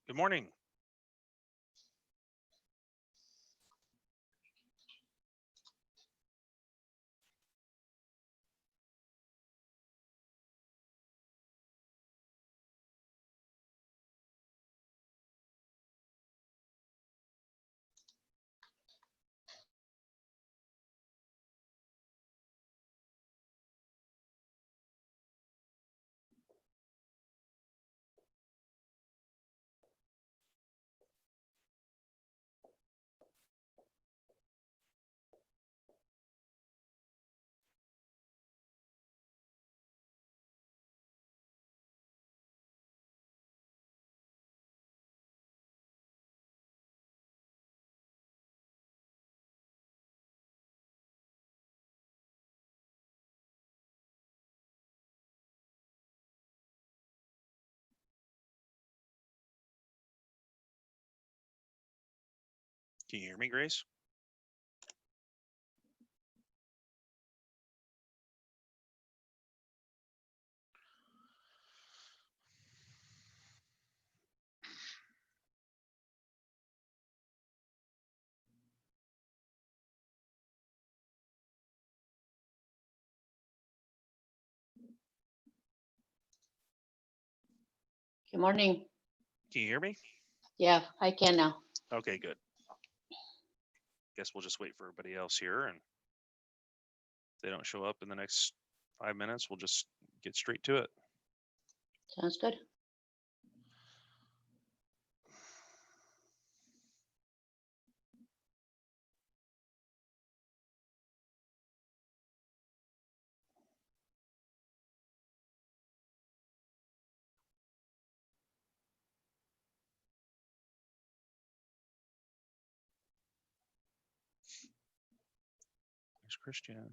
Good morning. Can you hear me, Grace? Good morning. Can you hear me? Yeah, I can now. Okay, good. Guess we'll just wait for everybody else here, and if they don't show up in the next 5 minutes, we'll just get straight to it. Sounds good. There's Christian.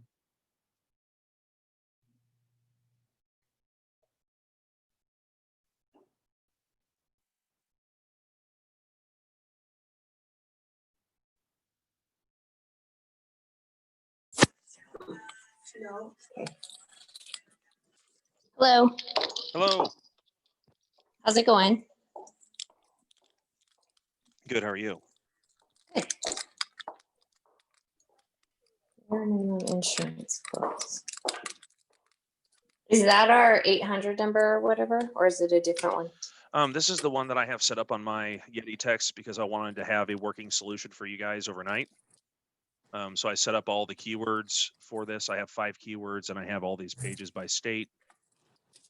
Hello. Hello. How's it going? Good. How are you? Minimum insurance quotes. Is that our 800 number or whatever, or is it a different one? This is the one that I have set up on my Yeti text because I wanted to have a working solution for you guys overnight. So I set up all the keywords for this. I have 5 keywords, and I have all these pages by state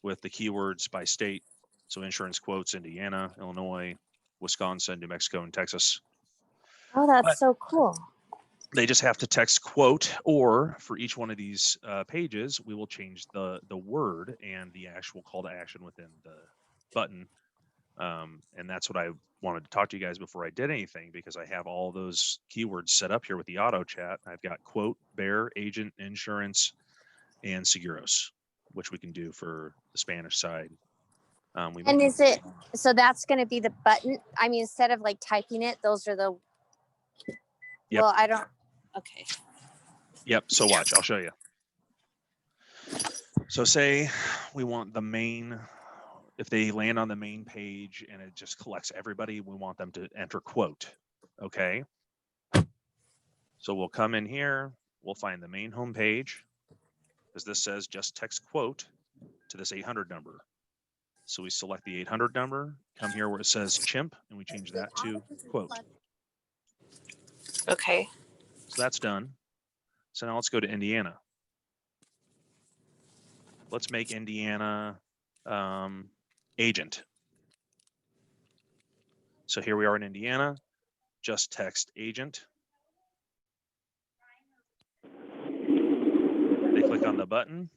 with the keywords by state. So insurance quotes: Indiana, Illinois, Wisconsin, New Mexico, and Texas. Oh, that's so cool. They just have to text quote, or for each one of these pages, we will change the word and the actual call to action within the button. And that's what I wanted to talk to you guys before I did anything, because I have all those keywords set up here with the auto chat. I've got quote, bear, agent, insurance, and seguros, which we can do for the Spanish side. And is it, so that's going to be the button? I mean, instead of like typing it, those are the, Yep. Well, I don't, okay. Yep. So watch, I'll show you. So say we want the main, if they land on the main page and it just collects everybody, we want them to enter quote. Okay. So we'll come in here, we'll find the main home page, because this says just text quote to this 800 number. So we select the 800 number, come here where it says chimp, and we change that to quote. Okay. So that's done. So now let's go to Indiana. Let's make Indiana agent. So here we are in Indiana, just text agent. They click on the button.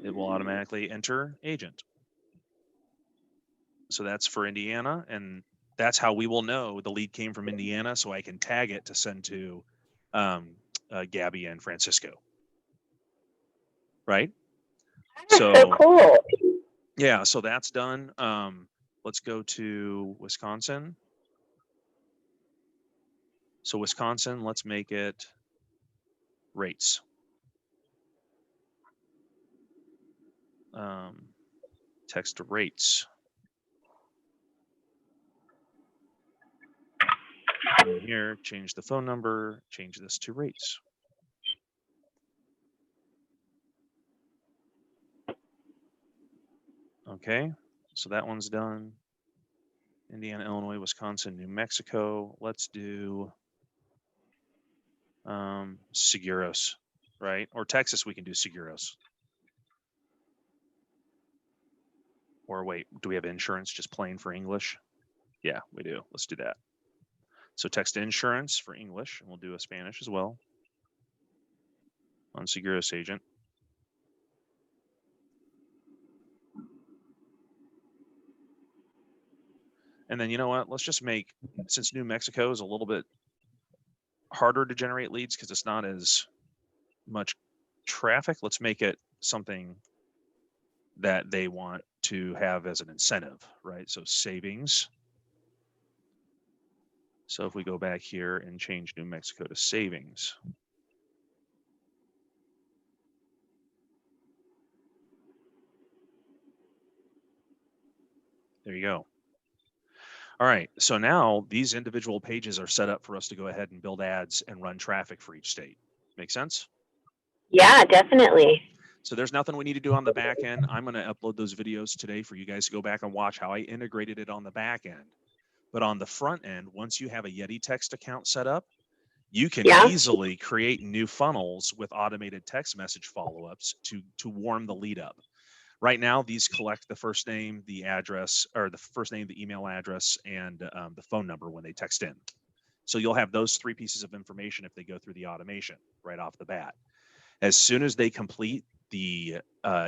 It will automatically enter agent. So that's for Indiana, and that's how we will know the lead came from Indiana, so I can tag it to send to Gabby and Francisco. Right? So cool. Yeah, so that's done. Let's go to Wisconsin. So Wisconsin, let's make it rates. Text to rates. In here, change the phone number, change this to rates. Okay, so that one's done. Indiana, Illinois, Wisconsin, New Mexico. Let's do Seguros, right? Or Texas, we can do Seguros. Or wait, do we have insurance just plain for English? Yeah, we do. Let's do that. So text insurance for English, and we'll do a Spanish as well on Seguros agent. And then you know what? Let's just make, since New Mexico is a little bit harder to generate leads because it's not as much traffic, let's make it something that they want to have as an incentive, right? So savings. So if we go back here and change New Mexico to savings. There you go. All right, so now these individual pages are set up for us to go ahead and build ads and run traffic for each state. Make sense? Yeah, definitely. So there's nothing we need to do on the back end. I'm going to upload those videos today for you guys to go back and watch how I integrated it on the back end. But on the front end, once you have a Yeti Text account set up, you can easily create new funnels with automated text message follow-ups to warm the lead up. Right now, these collect the first name, the address, or the first name, the email address, and the phone number when they text in. So you'll have those 3 pieces of information if they go through the automation right off the bat. As soon as they complete the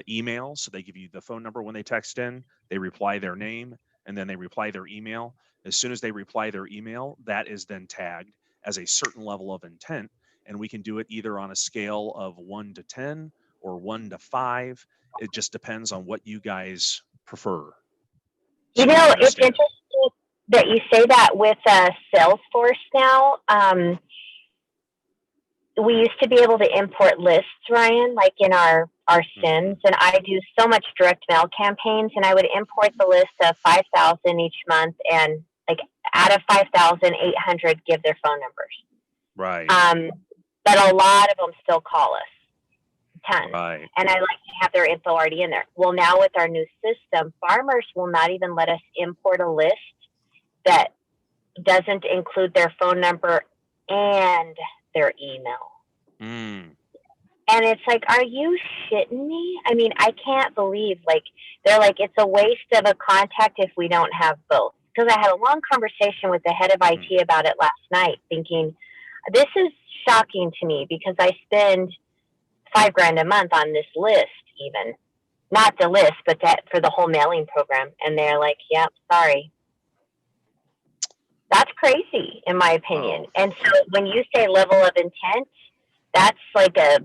email, so they give you the phone number when they text in, they reply their name, and then they reply their email. As soon as they reply their email, that is then tagged as a certain level of intent, and we can do it either on a scale of 1 to 10 or 1 to 5. It just depends on what you guys prefer. You know, it's interesting that you say that with Salesforce now. We used to be able to import lists, Ryan, like in our SINs, and I do so much direct mail campaigns, and I would import the list of 5,000 each month, and like out of 5,800 give their phone numbers. Right. But a lot of them still call us. Tons. Right. And I like to have their info already in there. Well, now with our new system, farmers will not even let us import a list that doesn't include their phone number and their email. And it's like, are you shitting me? I mean, I can't believe, like, they're like, it's a waste of a contact if we don't have both. Because I had a long conversation with the head of IT about it last night, thinking, this is shocking to me because I spend $5,000 a month on this list, even not the list, but that for the whole mailing program. And they're like, yep, sorry. That's crazy in my opinion. And so when you say level of intent, that's like a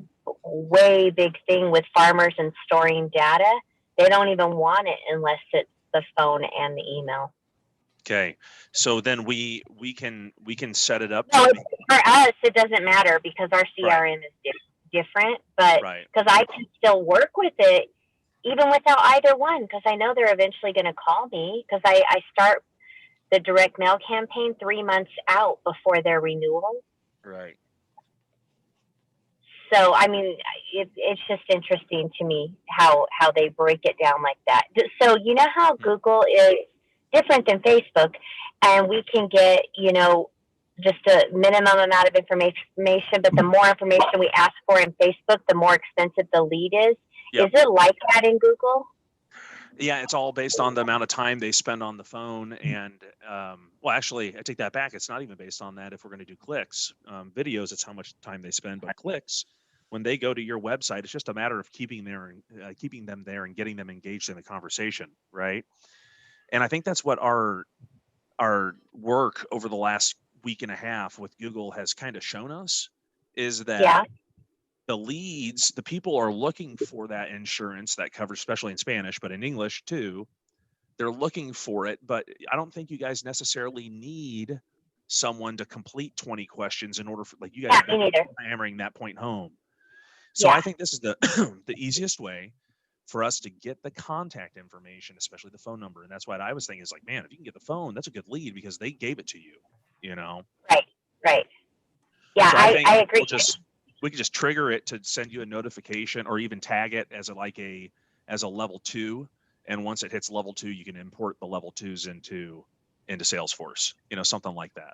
way big thing with farmers and storing data. They don't even want it unless it's the phone and the email. Okay. So then we can set it up. No, for us, it doesn't matter because our CRM is different, but because I can still work with it even without either one, because I know they're eventually going to call me because I start the direct mail campaign 3 months out before their renewal. Right. So, I mean, it's just interesting to me how they break it down like that. So, you know how Google is different than Facebook, and we can get, you know, just a minimum amount of information, but the more information we ask for in Facebook, the more expensive the lead is. Is it like that in Google? Yeah, it's all based on the amount of time they spend on the phone. And well, actually, I take that back. It's not even based on that. If we're going to do clicks, videos, it's how much time they spend. But clicks, when they go to your website, it's just a matter of keeping them there and getting them engaged in the conversation, right? And I think that's what our work over the last week and a half with Google has kind of shown us, is that the leads, the people are looking for that insurance, that coverage, especially in Spanish, but in English too. They're looking for it, but I don't think you guys necessarily need someone to complete 20 questions in order for, like, you guys are hammering that point home. So I think this is the the easiest way for us to get the contact information, especially the phone number. And that's what I was thinking is like, man, if you can get the phone, that's a good lead because they gave it to you. you know? Right. Yeah, So I agree. we can just trigger it to send you a notification, or even tag it as as a level 2. And once it hits level 2, you can import the level 2s into Salesforce, something like that.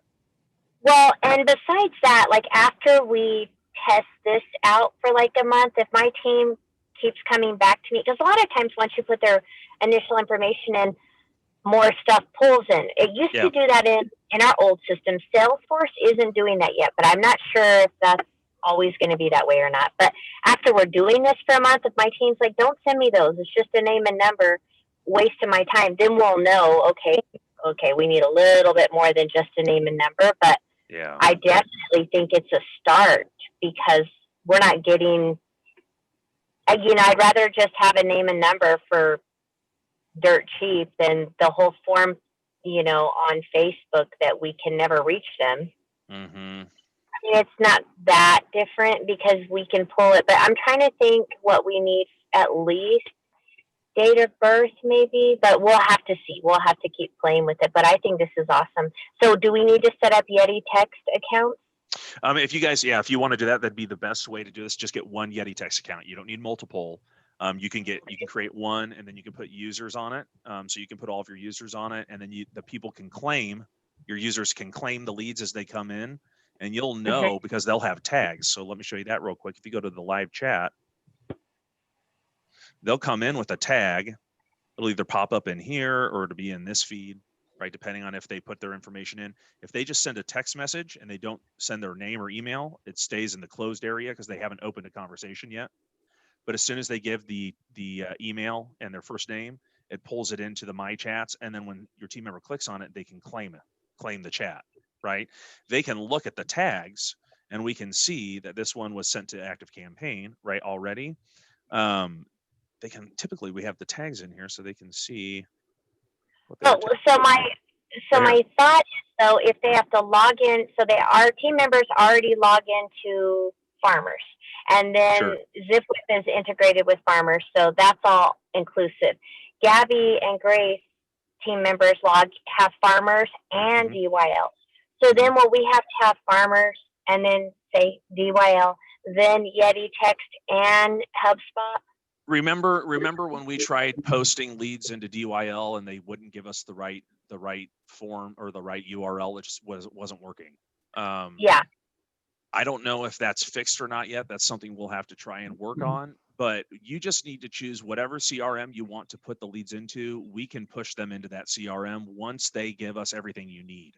Well, and besides that, like after we test this out for like a month, if my team keeps coming back to me, because a lot of times once you put their initial information in, more stuff pulls in. It used Yeah. to do that in our old system. Salesforce isn't doing that yet, but I'm not sure if that's always going to be that way or not. But after we're doing this for a month, if my team's like, don't send me those, it's just a name and number, wasting my time, then we'll know, okay, we need a little bit more than just a name and number. But Yeah. I definitely think it's a start, because we're not getting, I'd rather just have a name and number for dirt cheap than the whole form, on Facebook that we can never reach them. Mm-hmm. I mean, it's not that different because we can pull it, but I'm trying to think what we need, at least date of birth maybe, but we'll have to see. We'll have to keep playing with it, but I think this is awesome. So do we need to set up Yeti text accounts? If you guys, if you want to do that, that'd be the best way to do this. Just get one Yeti text account. You don't need multiple. You can create one, and then you can put users on it. So you can put all of your users on it, and then the people can claim, your users can claim the leads as they come in, and you'll know because they'll have tags. So let me show you that real quick. If you go to the live chat, they'll come in with a tag. It'll either pop up in here or it'll be in this feed, right? Depending on if they put their information in. If they just send a text message and they don't send their name or email, it stays in the closed area because they haven't opened a conversation yet. But as soon as they give the email and their first name, it pulls it into the My Chats. And then when your team member clicks on it, they can claim the chat, right? They can look at the tags, and we can see that this one was sent to Active Campaign, right, already. They can, typically we have the tags in here so they can see what they my thought is, though, if they have to log in, so our team members already log into Farmers, and then Sure. ZipWhip is integrated with Farmers, so that's all inclusive. Gabby and Grace team members have Farmers and DYL. So then will we have to have Farmers and then say DYL, then Yeti text and HubSpot? Remember when we tried posting leads into DYL and they wouldn't give us the right form or the right URL? It just wasn't working. Yeah. I don't know if that's fixed or not yet. That's something we'll have to try and work on. But you just need to choose whatever CRM you want to put the leads into. We can push them into that CRM once they give us everything you need.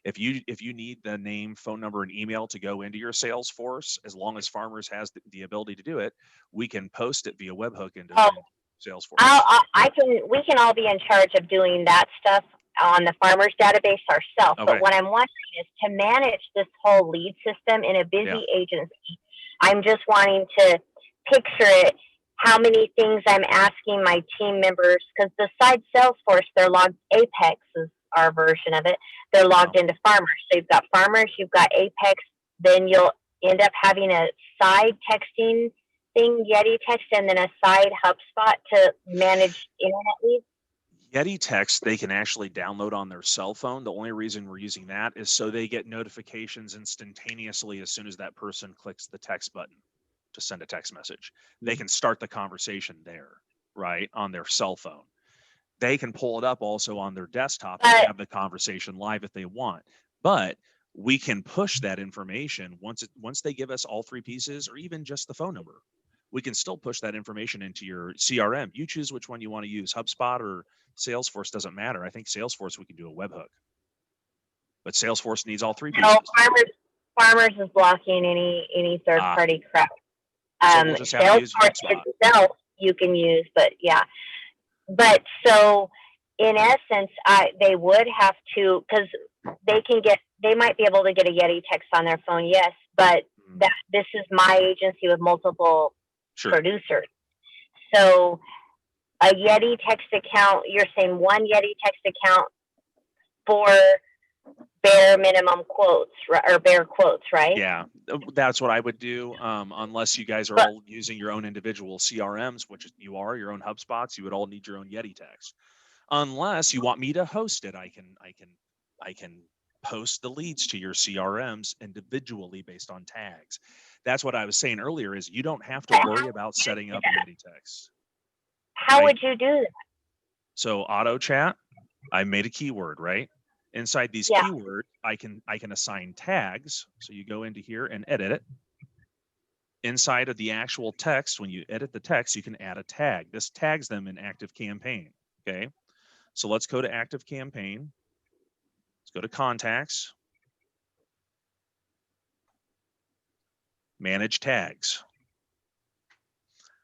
If you need the name, phone number, and email to go into your Salesforce, as long as Farmers has the ability to do it, we can post it via webhook into Salesforce. We can all be in charge of doing that stuff on the Farmers database ourselves. Okay. But what I'm wondering is to manage this whole lead system in a busy agency. I'm just wanting to picture it, how many things I'm asking my team members, because besides Salesforce, they're logged. Apex is our version of it. They're logged into Farmers. So you've got Farmers, you've got Apex, then you'll end up having a side texting thing, Yeti text, and then a side HubSpot to manage internet leads. Yeti text, they can actually download on their cell phone. The only reason we're using that is so they get notifications instantaneously as soon as that person clicks the text button to send a text message. They can start the conversation there, right, on their cell phone. They can pull it up also on their desktop and have the conversation live if they want. But we can push that information once they give us all three pieces, or even just the phone number. We can still push that information into your CRM. You choose which one you want to use, HubSpot or Salesforce, doesn't matter. I think Salesforce, we can do a webhook. But Salesforce needs all three pieces. No, Farmers is blocking any third-party crap. So we'll just have to use Salesforce itself you can use, but yeah. But so in essence, they would have to, because they might be able to get a Yeti text on their phone, yes, but this is my agency with multiple producers. So a Yeti text account, you're saying one Yeti text account for bare minimum quotes, or bare quotes, right? Yeah, that's what I would do. Unless you guys are all using your own individual CRMs, which you are, your own HubSpots, you would all need your own Yeti text. Unless you want me to host it, I can post the leads to your CRMs individually based on tags. That's what I was saying earlier is you don't have to worry about setting up Yeti text. How Right. would you do that? So auto chat, I made a keyword, right? Inside these Yeah. keywords, I can assign tags. So you go into here and edit it. Inside of the actual text, when you edit the text, you can add a tag. This tags them in ActiveCampaign. Okay. So let's go to ActiveCampaign. Let's go to contacts. Manage tags.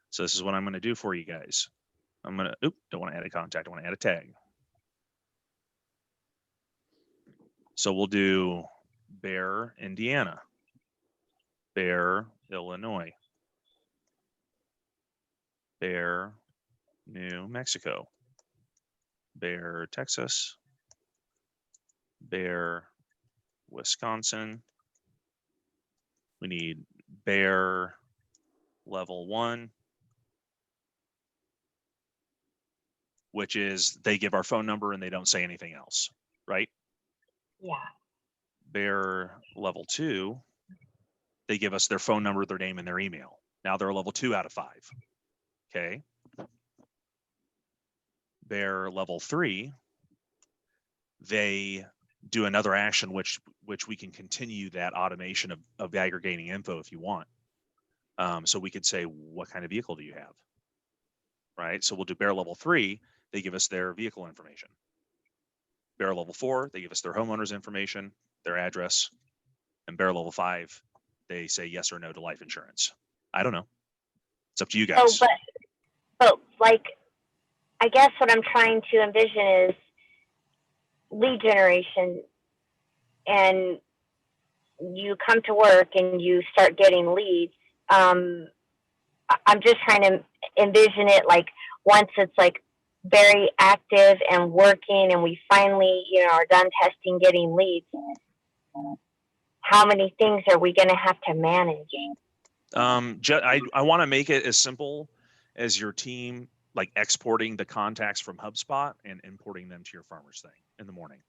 So this is what I'm going to do for you guys. I'm going to, don't want to add a contact. I want to add a tag. So we'll do Bear, Indiana, Bear, Illinois, Bear, New Mexico, Bear, Texas, Bear, Wisconsin. We need Bear level 1, which is they give our phone number and they don't say anything else, right? Yeah. Bear level 2, they give us their phone number, their name, and their email. Now they're a level 2 out of 5. Okay. Bear level 3, they do another action, which we can continue that automation of aggregating info if you want. So we could say, what kind of vehicle do you have? Right. So we'll do Bear level 3. They give us their vehicle information. Bear level 4, they give us their homeowner's information, their address, and Bear level 5, they say yes or no to life insurance. I don't know. It's up to you guys. So, but like, I guess what I'm trying to envision is lead generation, and you come to work and you start getting leads. I'm just trying to envision it like once it's like very active and working, and we finally, are done testing, getting leads. How many things are we going to have to manage? I want to make it as simple as your team, like exporting the contacts from HubSpot and importing them to your Farmers thing in the morning.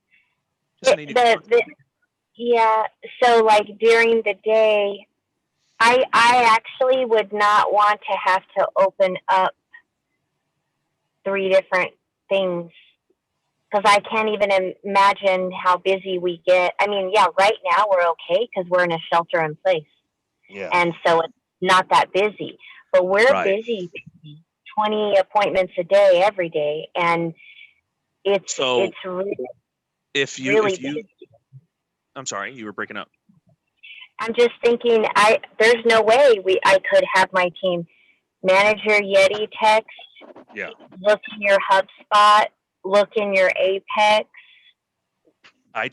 Yeah. So like during the day, I actually would not want to have to open up 3 different things, because I can't even imagine how busy we get. I mean, yeah, right now we're okay because we're in a shelter in place. Yeah. And so it's not that busy, but we're Right. busy, 20 appointments a day, every day. And it's really, busy. I'm sorry, you were breaking up. I'm just thinking, there's no way I could have my team manage your Yeti text. Yeah. Look in your HubSpot, look in your Apex. I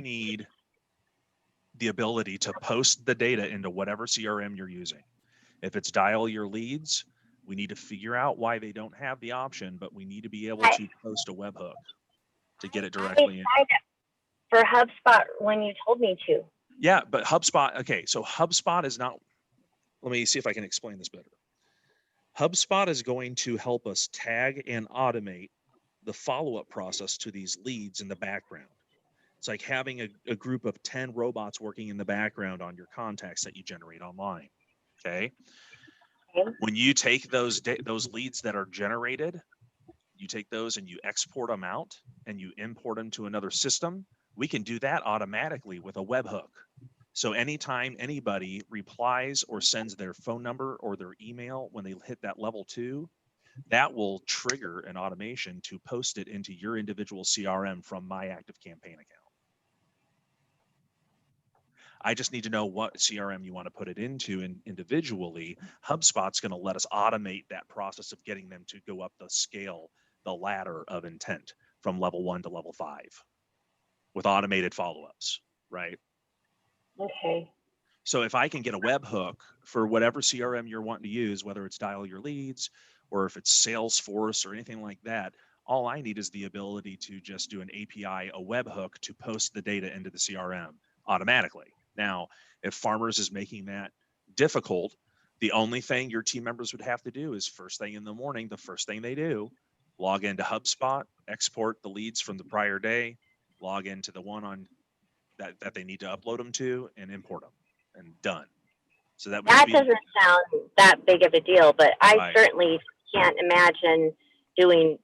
need the ability to post the data into whatever CRM you're using. If it's dial your leads, we need to figure out why they don't have the option, but we need to be able to post a webhook to get it directly in. For HubSpot when you told me to. Yeah, but HubSpot, okay, so HubSpot is not, let me see if I can explain this better. HubSpot is going to help us tag and automate the follow-up process to these leads in the background. It's like having a group of 10 robots working in the background on your contacts that you generate online. Okay. When you take those leads that are generated, you take those and you export them out and you import them to another system. We can do that automatically with a webhook. So anytime anybody replies or sends their phone number or their email when they hit that level 2, that will trigger an automation to post it into your individual CRM from my ActiveCampaign account. I just need to know what CRM you want to put it into, and individually, HubSpot's going to let us automate that process of getting them to go up the scale, the ladder of intent from level 1 to level 5 with automated follow-ups, right? Okay. So if I can get a webhook for whatever CRM you're wanting to use, whether it's Dial Your Leads or if it's Salesforce or anything like that, all I need is the ability to just do an API, a webhook to post the data into the CRM automatically. Now, if Farmers is making that difficult, the only thing your team members would have to do is first thing in the morning, the first thing they do, log into HubSpot, export the leads from the prior day, log into the one on that they need to upload them to and import them, and done. So that That would be doesn't sound that big of a deal, but I Right. certainly can't imagine doing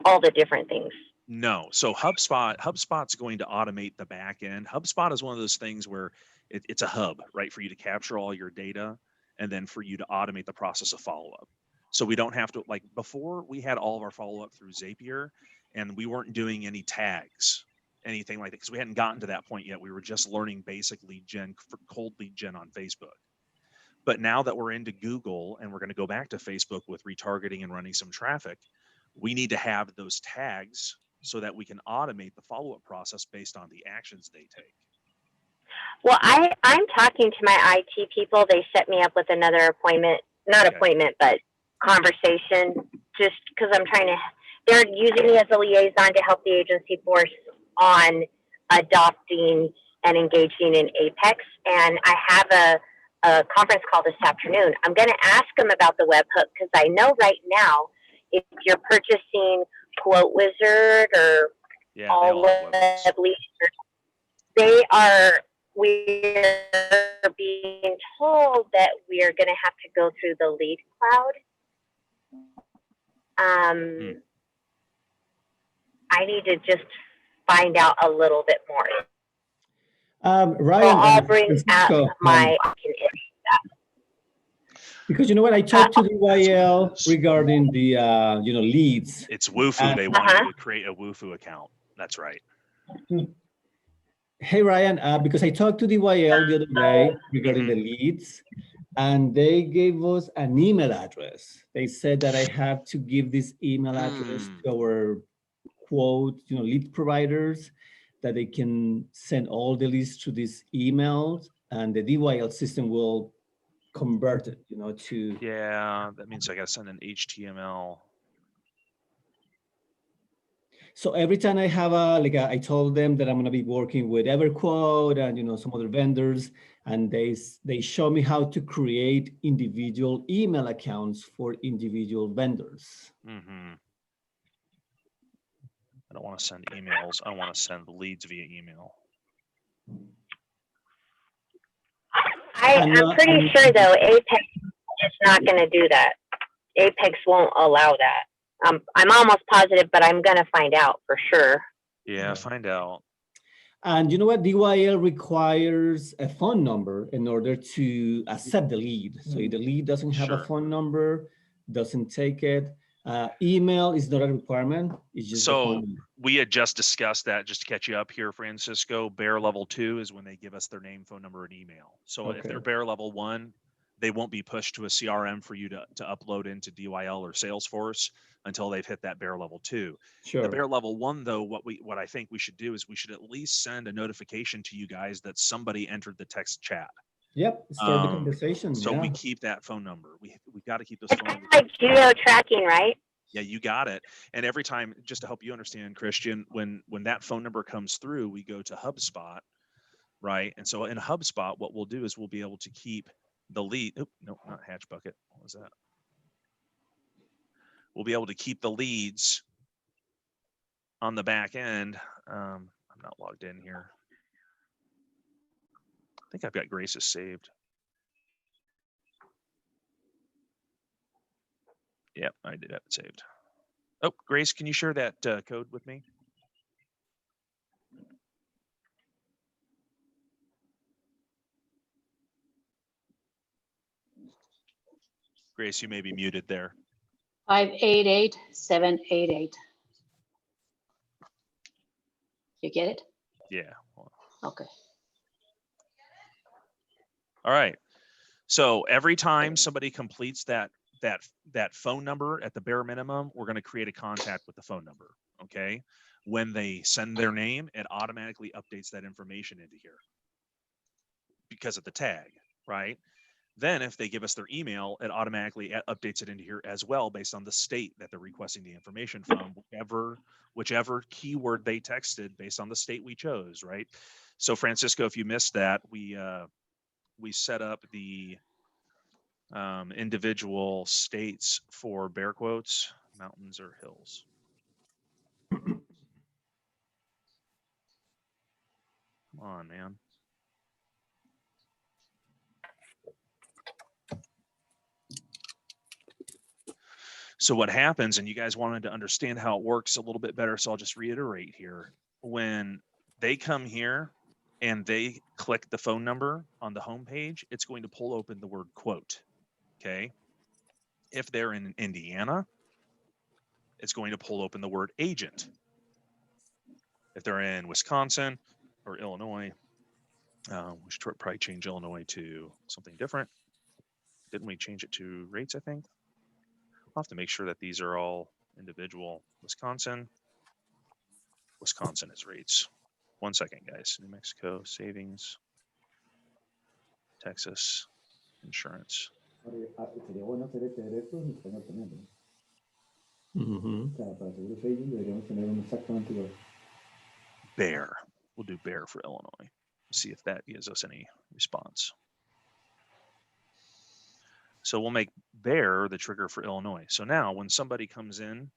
all the different things. no. So HubSpot's going to automate the back end. HubSpot is one of those things where it's a hub, right, for you to capture all your data and then for you to automate the process of follow-up. So we don't have to, like before, we had all of our follow-up through Zapier, and we weren't doing any tags, anything like that, because we hadn't gotten to that point yet. We were just learning basic lead gen for cold lead gen on Facebook. But now that we're into Google and we're going to go back to Facebook with retargeting and running some traffic, we need to have those tags so that we can automate the follow-up process based on the actions they take. Well, I'm talking to my IT people. They set me up with another appointment, not Okay. appointment, but conversation, just because I'm trying to, they're using me as a liaison to help the agency force on adopting and engaging in Apex. And I have a conference call this afternoon. I'm going to ask them about the webhook because I know right now, if you're purchasing Quote Wizard or Yeah, they all all have webhooks. web leads, we're being told that we are going to have to go through the lead cloud. I need to just find out a little bit more. Ryan, So I'll bring Francisco, up my. because you know what, I talked to DYL regarding the leads. It's Wufoo. They want Uh-huh. you to create a Wufoo account. That's right. Hey Ryan, because I talked to DYL the other day regarding the leads, and they gave us an email address. They said that I have to give this email address to our quote, lead providers, that they can send all the leads to this email, and the DYL system will convert it, to. Yeah, that means I got to send an HTML. So every time I have I told them that I'm going to be working with EverQuote and some other vendors, and they show me how to create individual email accounts for individual vendors. I don't want to send emails. I want to send leads via email. I'm pretty sure though, Apex is not going to do that. Apex won't allow that. I'm almost positive, but I'm going to find out for sure. Yeah, find out. And you know what? DYL requires a phone number in order to accept the lead. So if the lead doesn't have a phone number, doesn't take it. Email is not a requirement. It's just so we had just discussed that, just to catch you up here, Francisco. Bear level 2 is when they give us their name, phone number, and email. So if they're bear level 1, they won't be pushed to a CRM for you to upload into DYL or Salesforce until they've hit that bear level 2. Sure. The bear level 1, though, what I think we should do is we should at least send a notification to you guys that somebody entered the text chat. Yep, start the conversation. So we keep that phone number. We've got to keep this phone number. Like geo tracking, right? Yeah, you got it. And every time, just to help you understand, Christian, when that phone number comes through, we go to HubSpot, right? And so in HubSpot, what we'll do is we'll be able to keep the lead. Oh, no, not Hatch Bucket. What was that? We'll be able to keep the leads on the back end. I'm not logged in here. I think I've got Grace's saved. Yep, I did have it saved. Oh, Grace, can you share that code with me? Grace, you may be muted there. 588788. You get it? Yeah. Okay. All right. So every time somebody completes that phone number at the bare minimum, we're going to create a contact with the phone number. Okay. When they send their name, it automatically updates that information into here because of the tag, right? Then if they give us their email, it automatically updates it into here as well based on the state that they're requesting the information from, whichever keyword they texted based on the state we chose, right? So Francisco, if you missed that, we set up the individual states for bear quotes, mountains or hills. Come on, man. So what happens, and you guys wanted to understand how it works a little bit better, so I'll just reiterate here. When they come here and they click the phone number on the home page, it's going to pull open the word quote. Okay. If they're in Indiana, it's going to pull open the word agent. If they're in Wisconsin or Illinois, we should probably change Illinois to something different. Didn't we change it to rates, I think? I'll have to make sure that these are all individual. Wisconsin is rates. 1 second, guys. New Mexico, savings. Texas, insurance. Sería bueno hacer este derecho en español también, ¿no? Mhm. O sea, para seguros agent deberíamos tener uno exactamente igual. Bear. We'll do Bear for Illinois. See if that gives us any response. So we'll make Bear the trigger for Illinois. So now when somebody comes in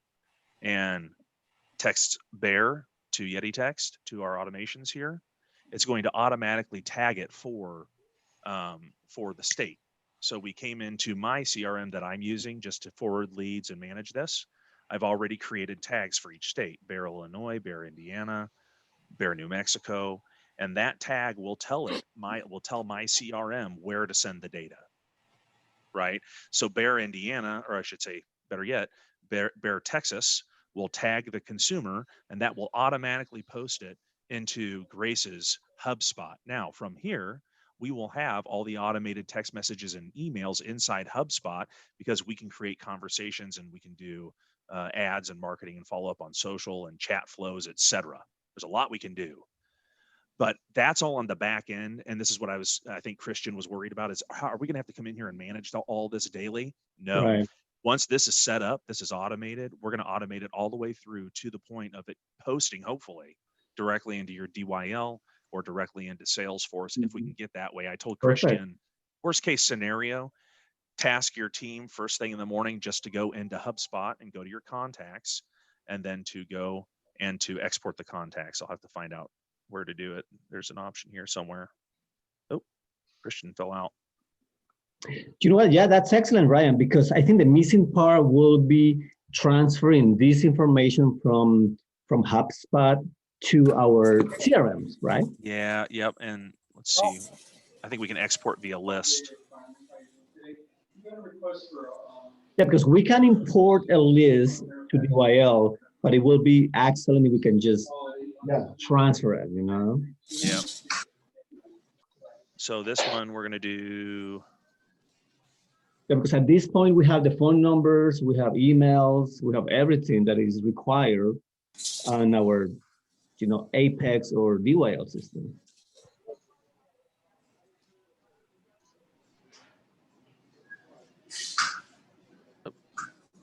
and texts Bear to Yeti Text to our automations here, it's going to automatically tag it for the state. So we came into my CRM that I'm using just to forward leads and manage this. I've already created tags for each state: Bear, Illinois, Bear, Indiana, Bear, New Mexico, and that tag will tell my CRM where to send the data. Right? So Bear, Indiana, or I should say, better yet, Bear, Texas will tag the consumer, and that will automatically post it into Grace's HubSpot. Now, from here, we will have all the automated text messages and emails inside HubSpot, because we can create conversations and we can do ads and marketing and follow up on social and chat flows, etc. There's a lot we can do. But that's all on the back end. And this is what I think Christian was worried about, is how are we going to have to come in here and manage all this daily? No. Right. Once this is set up, this is automated, we're going to automate it all the way through to the point of it posting, hopefully, directly into your DYL or directly into Salesforce. If we can get that way. I told Perfect. Christian, worst case scenario, task your team first thing in the morning just to go into HubSpot and go to your contacts, and then to go and to export the contacts. I'll have to find out where to do it. There's an option here somewhere. Oh, Christian fell out. You know what? Yeah, that's excellent, Ryan, because I think the missing part will be transferring this information from HubSpot to our CRMs, right? Yeah, yep. And let's see. I think we can export via list. Yeah, because we can import a list to DYL, but it will be excellent if we can just transfer it, you know? Yeah. So this one we're going to do. Yeah, because at this point we have the phone numbers, we have emails, we have everything that is required on our, Apex or DYL system.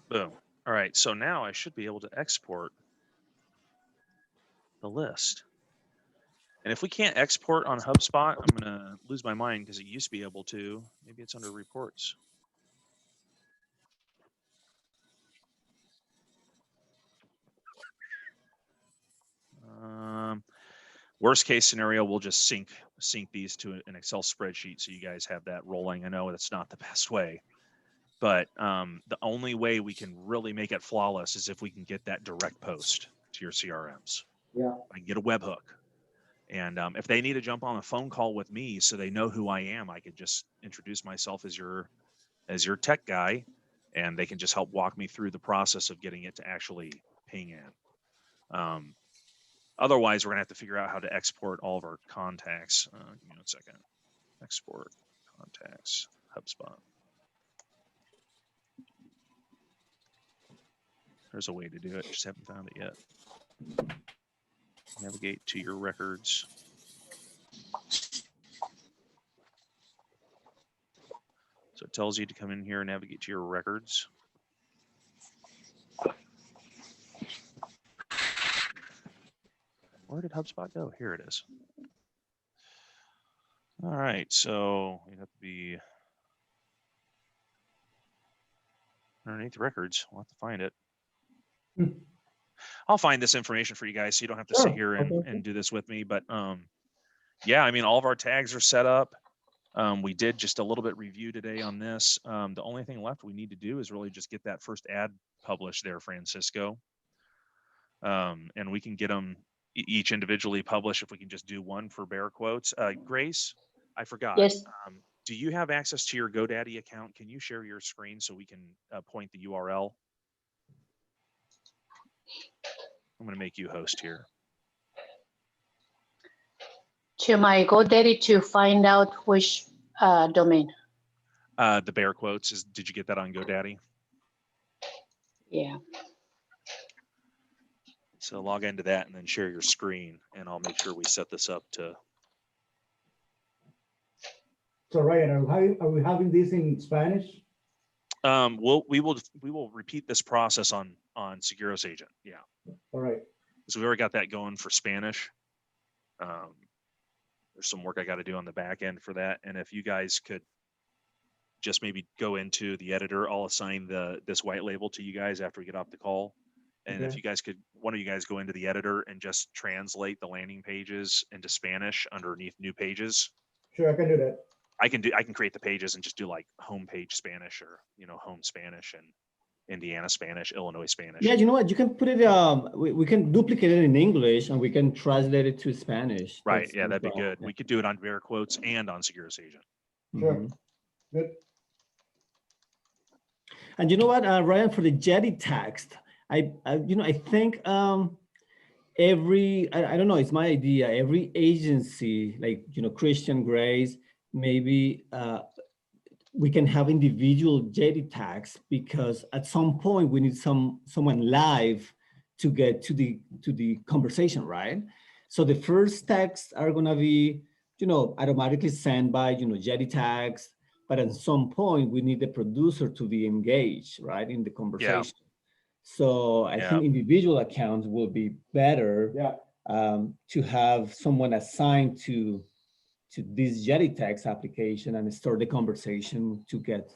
Boom. All right. So now I should be able to export the list. And if we can't export on HubSpot, I'm going to lose my mind, because it used to be able to. Maybe it's under reports. Worst case scenario, we'll just sync these to an Excel spreadsheet, so you guys have that rolling. I know that's not the best way, but the only way we can really make it flawless is if we can get that direct post to your CRMs. Yeah. I can get a webhook. And if they need to jump on a phone call with me so they know who I am, I could just introduce myself as your tech guy, and they can just help walk me through the process of getting it to actually ping in. Otherwise, we're going to have to figure out how to export all of our contacts. Give me 1 second. Export contacts, HubSpot. There's a way to do it. Just haven't found it yet. Navigate to your records. So it tells you to come in here and navigate to your records. Where did HubSpot go? Here it is. All right, so you have to be underneath records. We'll have to find it. I'll find this information for you guys, so you don't have to sit here and do this with me. But yeah, I mean, all of our tags are set up. We did just a little bit review today on this. The only thing left we need to do is really just get that first ad published there, Francisco. And we can get them each individually published if we can just do one for Bear Quotes. Grace, I forgot. Yes. Do you have access to your GoDaddy account? Can you share your screen so we can point the URL? I'm going to make you host here. To my GoDaddy to find out which domain. The Bear Quotes is. Did you get that on GoDaddy? Yeah. So log into that and then share your screen, and I'll make sure we set this up to. So Ryan, are we having this in Spanish? We will repeat this process on Seguros Agent. Yeah. All right. So we already got that going for Spanish. There's some work I got to do on the back end for that. And if you guys could just maybe go into the editor, I'll assign this white label to you guys after we get off the call. And if Okay. you guys could, one of you guys go into the editor and just translate the landing pages into Spanish underneath new pages. Sure, I can do that. I can create the pages and just do like homepage Spanish or, home Spanish and Indiana Spanish, Illinois Spanish. Yeah, you know what? You can put it. We can duplicate it in English and we can translate it to Spanish. Right. That's Yeah, no that'd be problem. good. We could do it on Bear Quotes and on Seguros Agent. Sure. Mhm. Good. And you know what, Ryan, for the Jetty text, I think I don't know, it's my idea. Every agency, like Christian Grace, maybe we can have individual Jetty tags because at some point we need someone live to get to the conversation, right? So the first texts are gonna be automatically sent by Jetty tags, but at some point we need the producer to be engaged, right, in the conversation. So I Yeah. think individual accounts will be better Yeah. to have someone assigned to this Jetty text application and start the conversation to get,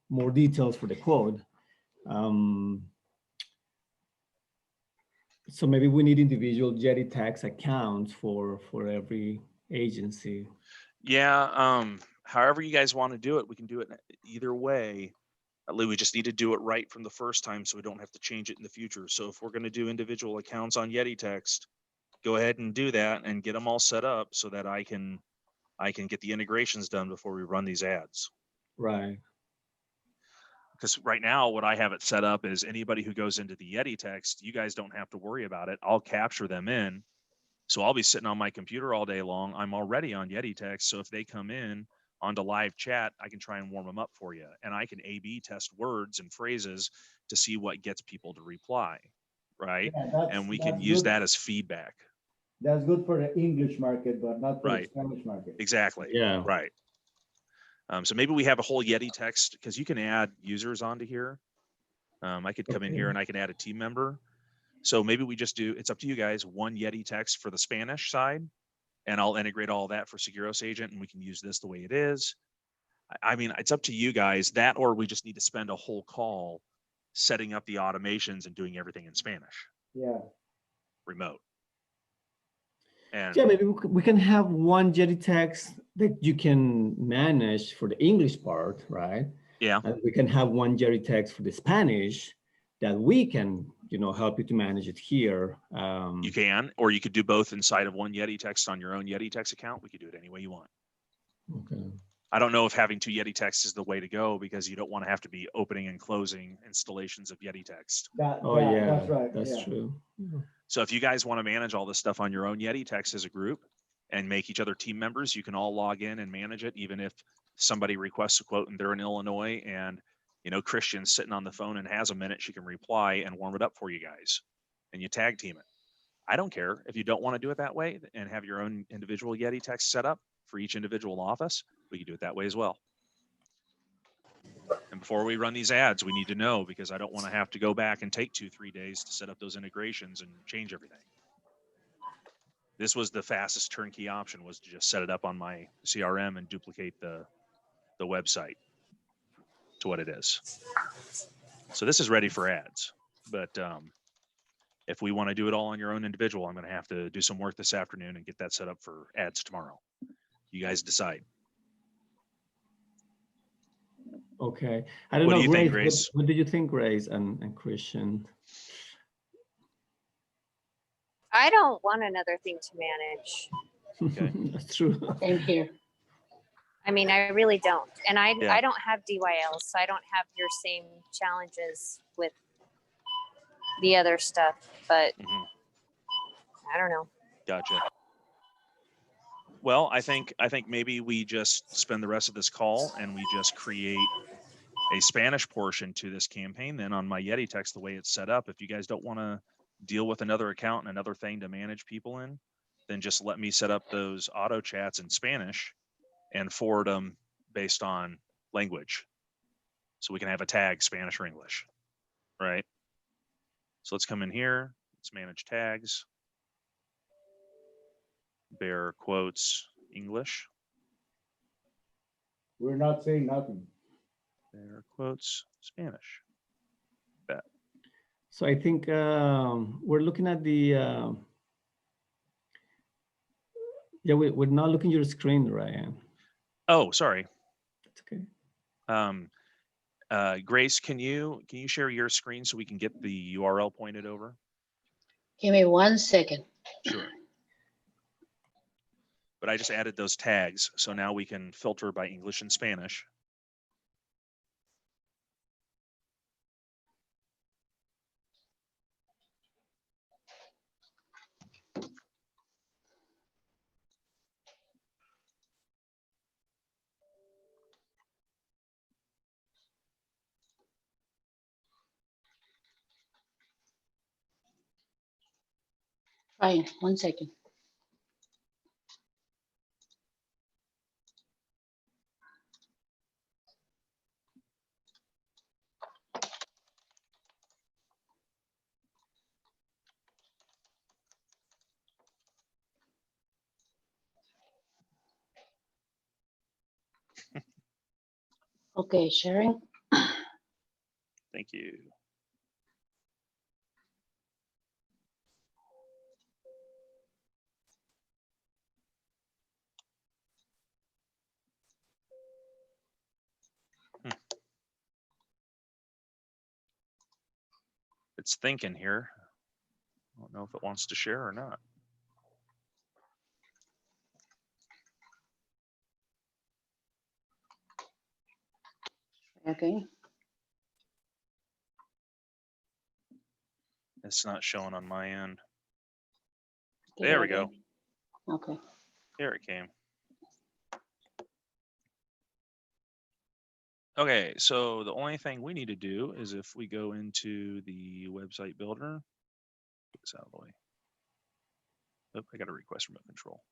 more details for the quote. So maybe we need individual Jetty text accounts for every agency. Yeah. However you guys want to do it, we can do it either way. We just need to do it right from the first time so we don't have to change it in the future. So if we're going to do individual accounts on Yeti Text, go ahead and do that and get them all set up so that I can get the integrations done before we run these ads. Right. Because right now what I have it set up is anybody who goes into the Yeti Text, you guys don't have to worry about it. I'll capture them in. So I'll be sitting on my computer all day long. I'm already on Yeti Text. So if they come in onto live chat, I can try and warm them up for you. And I can A/B test words and phrases to see what gets people to reply, right? Yeah, And we that's can use good. that as feedback. That's good for the English market, but not for Right. the Spanish market. Exactly. Yeah. Right. So maybe we have a whole Yeti Text because you can add users onto here. I could come in here and I can add a team member. So maybe we just do, it's up to you guys, one Yeti Text for the Spanish side, and I'll integrate all that for Seguros Agent and we can use this the way it is. I mean, it's up to you guys that, or we just need to spend a whole call setting up the automations and doing everything in Spanish, Yeah. remote. And Yeah, maybe we can have one Jetty text that you can manage for the English part, right? yeah, And we can have one Jetty text for the Spanish that we can, help you to manage it here. you can, or you could do both inside of one Yeti Text on your own Yeti Text account. We could do it any way you want. Okay. I don't know if having two Yeti Texts is the way to go because you don't want to have to be opening and closing installations of Yeti Text. That's right. That's yeah. true. So if you guys want to manage all this stuff on your own Yeti Text as a group and make each other team members, you can all log in and manage it. Even if somebody requests a quote and they're in Illinois and, Christian's sitting on the phone and has a minute, she can reply and warm it up for you guys and you tag team it. I don't care if you don't want to do it that way and have your own individual Yeti Text set up for each individual office. We can do it that way as well. And before we run these ads, we need to know because I don't want to have to go back and take 2-3 days to set up those integrations and change everything. This was the fastest turnkey option, was to just set it up on my CRM and duplicate the website to what it is. So this is ready for ads, but If we want to do it all on your own individual, I'm going to have to do some work this afternoon and get that set up for ads tomorrow. You guys decide. Okay. I don't What know, do you think, Grace, Grace? what did you think, Grace and Christian? I don't want another thing to manage. Okay. That's true. Same here. I mean, I really don't. And Yeah. I don't have DYL, so I don't have your same challenges with the other stuff, but Mhm. I don't know. Gotcha. Well, I think maybe we just spend the rest of this call and we just create a Spanish portion to this campaign. Then on my Yeti text, the way it's set up, if you guys don't want to deal with another account and another thing to manage people in, then just let me set up those auto chats in Spanish and forward them based on language. So we can have a tag Spanish or English, right? So let's come in here. Let's manage tags. Bear quotes English. We're not saying nothing. Bear quotes Spanish. So I think we're looking at the, yeah, we're not looking at your screen, Ryan. Oh, sorry. That's okay. Grace, can you share your screen so we can get the URL pointed over? Give me 1 second. Sure. But I just added those tags, so now we can filter by English and Spanish. Ryan, 1 second. Okay, sharing. Thank you. It's thinking here. I don't know if it wants to share or not. Okay. It's not showing on my end. Get There we out go. there. Okay. Here it came. Okay, so the only thing we need to do is if we go into the website builder, get this out of the way. Oh, I got a request remote control.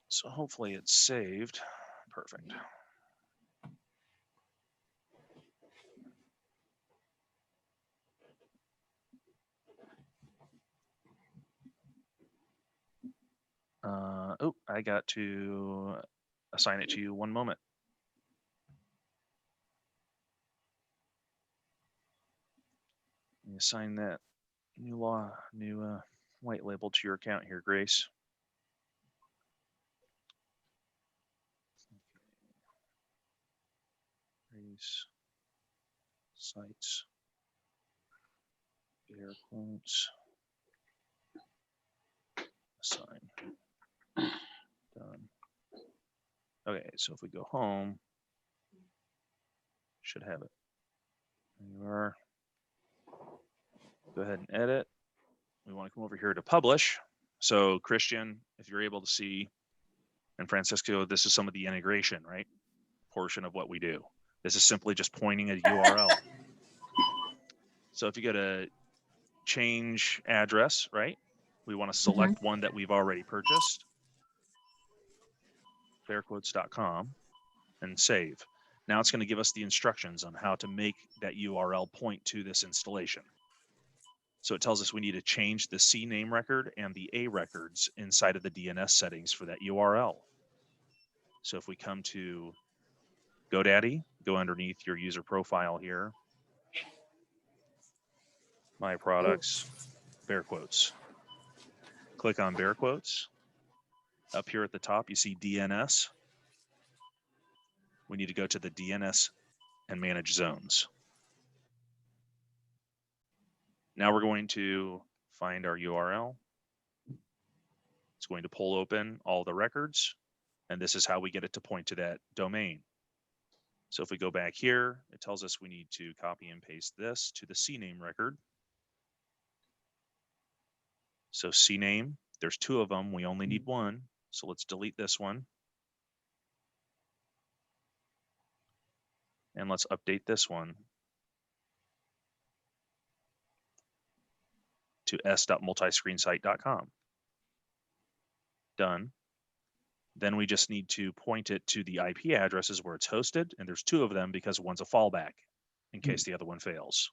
So hopefully it's saved. Perfect. Oh, I got to assign it to you. 1 moment. Let me assign that new white label to your account here, Grace. Grace sites, air quotes, assign. Done. Okay, so if we go home, should have it. There you are. Go ahead and edit. We want to come over here to publish. So Christian, if you're able to see, and Francisco, this is some of the integration, right? Portion of what we do. This is simply just pointing a URL. So if you go to change address, right? We want to select one that we've already purchased. Bearquotes.com and save. Now it's going to give us the instructions on how to make that URL point to this installation. So it tells us we need to change the C name record and the A records inside of the DNS settings for that URL. So if we come to GoDaddy, go underneath your user profile here, My products, bear quotes. Click on bear quotes. Up here at the top, you see DNS. We need to go to the DNS and manage zones. Now we're going to find our URL. It's going to pull open all the records, and this is how we get it to point to that domain. So if we go back here, it tells us we need to copy and paste this to the CNAME record. So CNAME, there's 2 of them. We only need 1. So let's delete this one. And let's update this one to s.multiscreensite.com. Done. Then we just need to point it to the IP addresses where it's hosted. And there's 2 of them because one's a fallback in case the other one fails.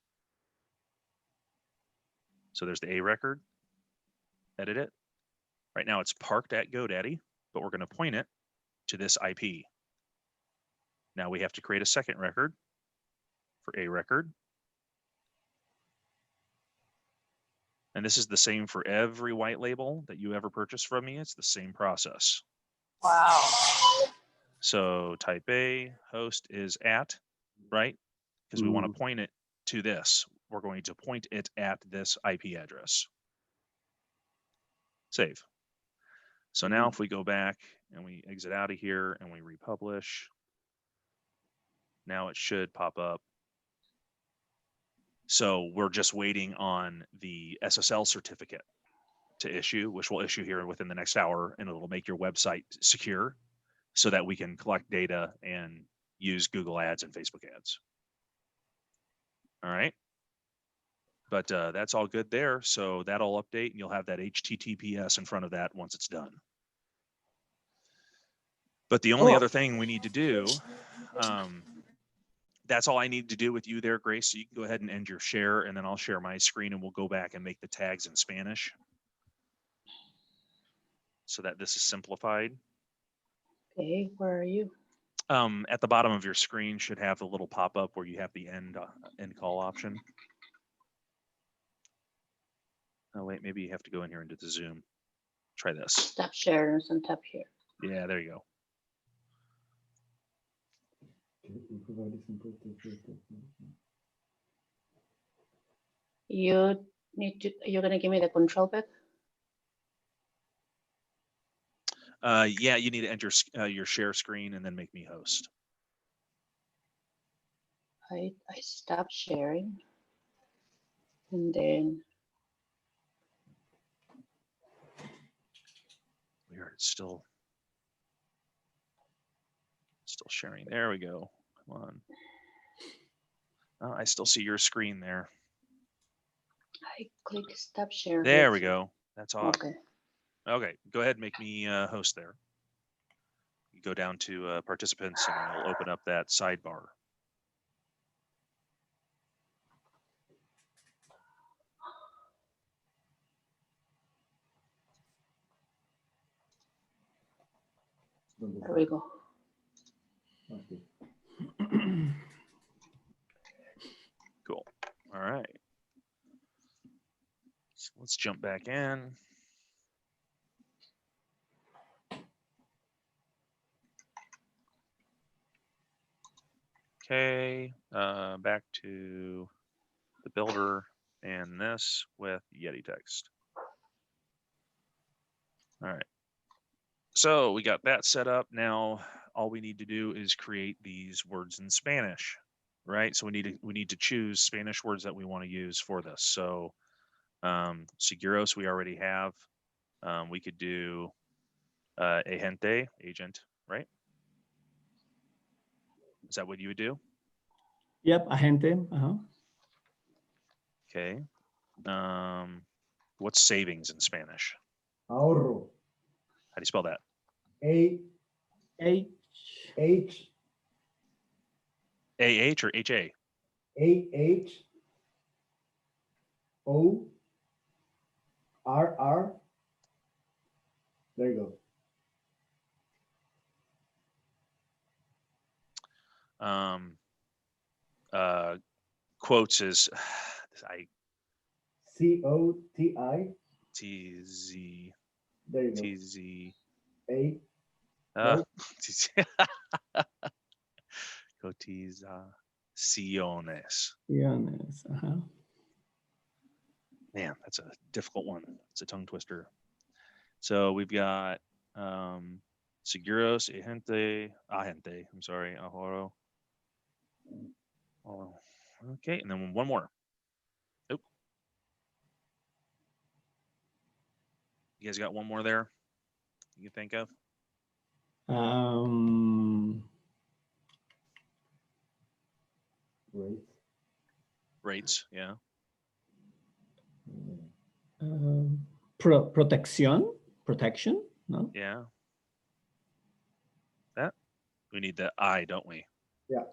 So there's the A record. Edit it. Right now it's parked at GoDaddy, but we're going to point it to this IP. Now we have to create a second record for A record. And this is the same for every white label that you ever purchase from me. It's the same process. Wow. So type A, host is at, right? Because we want to point it to this. We're going to point it at this IP address. Save. So now if we go back and we exit out of here and we republish, now it should pop up. So we're just waiting on the SSL certificate to issue, which will issue here within the next hour, and it'll make your website secure so that we can collect data and use Google ads and Facebook ads. All right. But that's all good there. So that'll update and you'll have that HTTPS in front of that once it's done. But the only other thing we need to do, that's all I need to do with you there, Grace. So you can go ahead and end your share, and then I'll share my screen and we'll go back and make the tags in Spanish so that this is simplified. Okay, where are you? At the bottom of your screen should have a little pop-up where you have the end call option. Oh wait, maybe you have to go in here into the Zoom. Try this. Stop sharing and tap here. Yeah, there you go. You're gonna give me the control back? Yeah, you need to enter your share screen and then make me host. I stop sharing. And then Weird, it's still sharing. There we go. Come on. Oh, I still see your screen there. I click stop sharing. There we go. That's off. Okay. Okay, go ahead and make me host there. You go down to participants and I'll open up that sidebar. There we go. Cool. All right. So let's jump back in. Okay, back to the builder and this with Yeti text. All right. So we got that set up. Now all we need to do is create these words in Spanish, right? So we need to choose Spanish words that we want to use for this. So seguros we already have. We could do agente, agent, right? Is that what you would do? Yep, agente. Okay. What's savings in Spanish? Ahorro. How do you spell that? A H. H A-H or H-A? A-H O-R-R. There you Quotes is, COTI. TZ There you go. TZ. A. Cotizaciones. Be honest. Uh-huh. Man, that's a difficult one. It's a tongue twister. So we've got seguros agente, I'm sorry, ahorro. Oh, okay, and then one more. Nope. You guys got one more there you can think of? Great. Rates, yeah. Protection? No? Yeah. That we need the I, don't we? Yeah.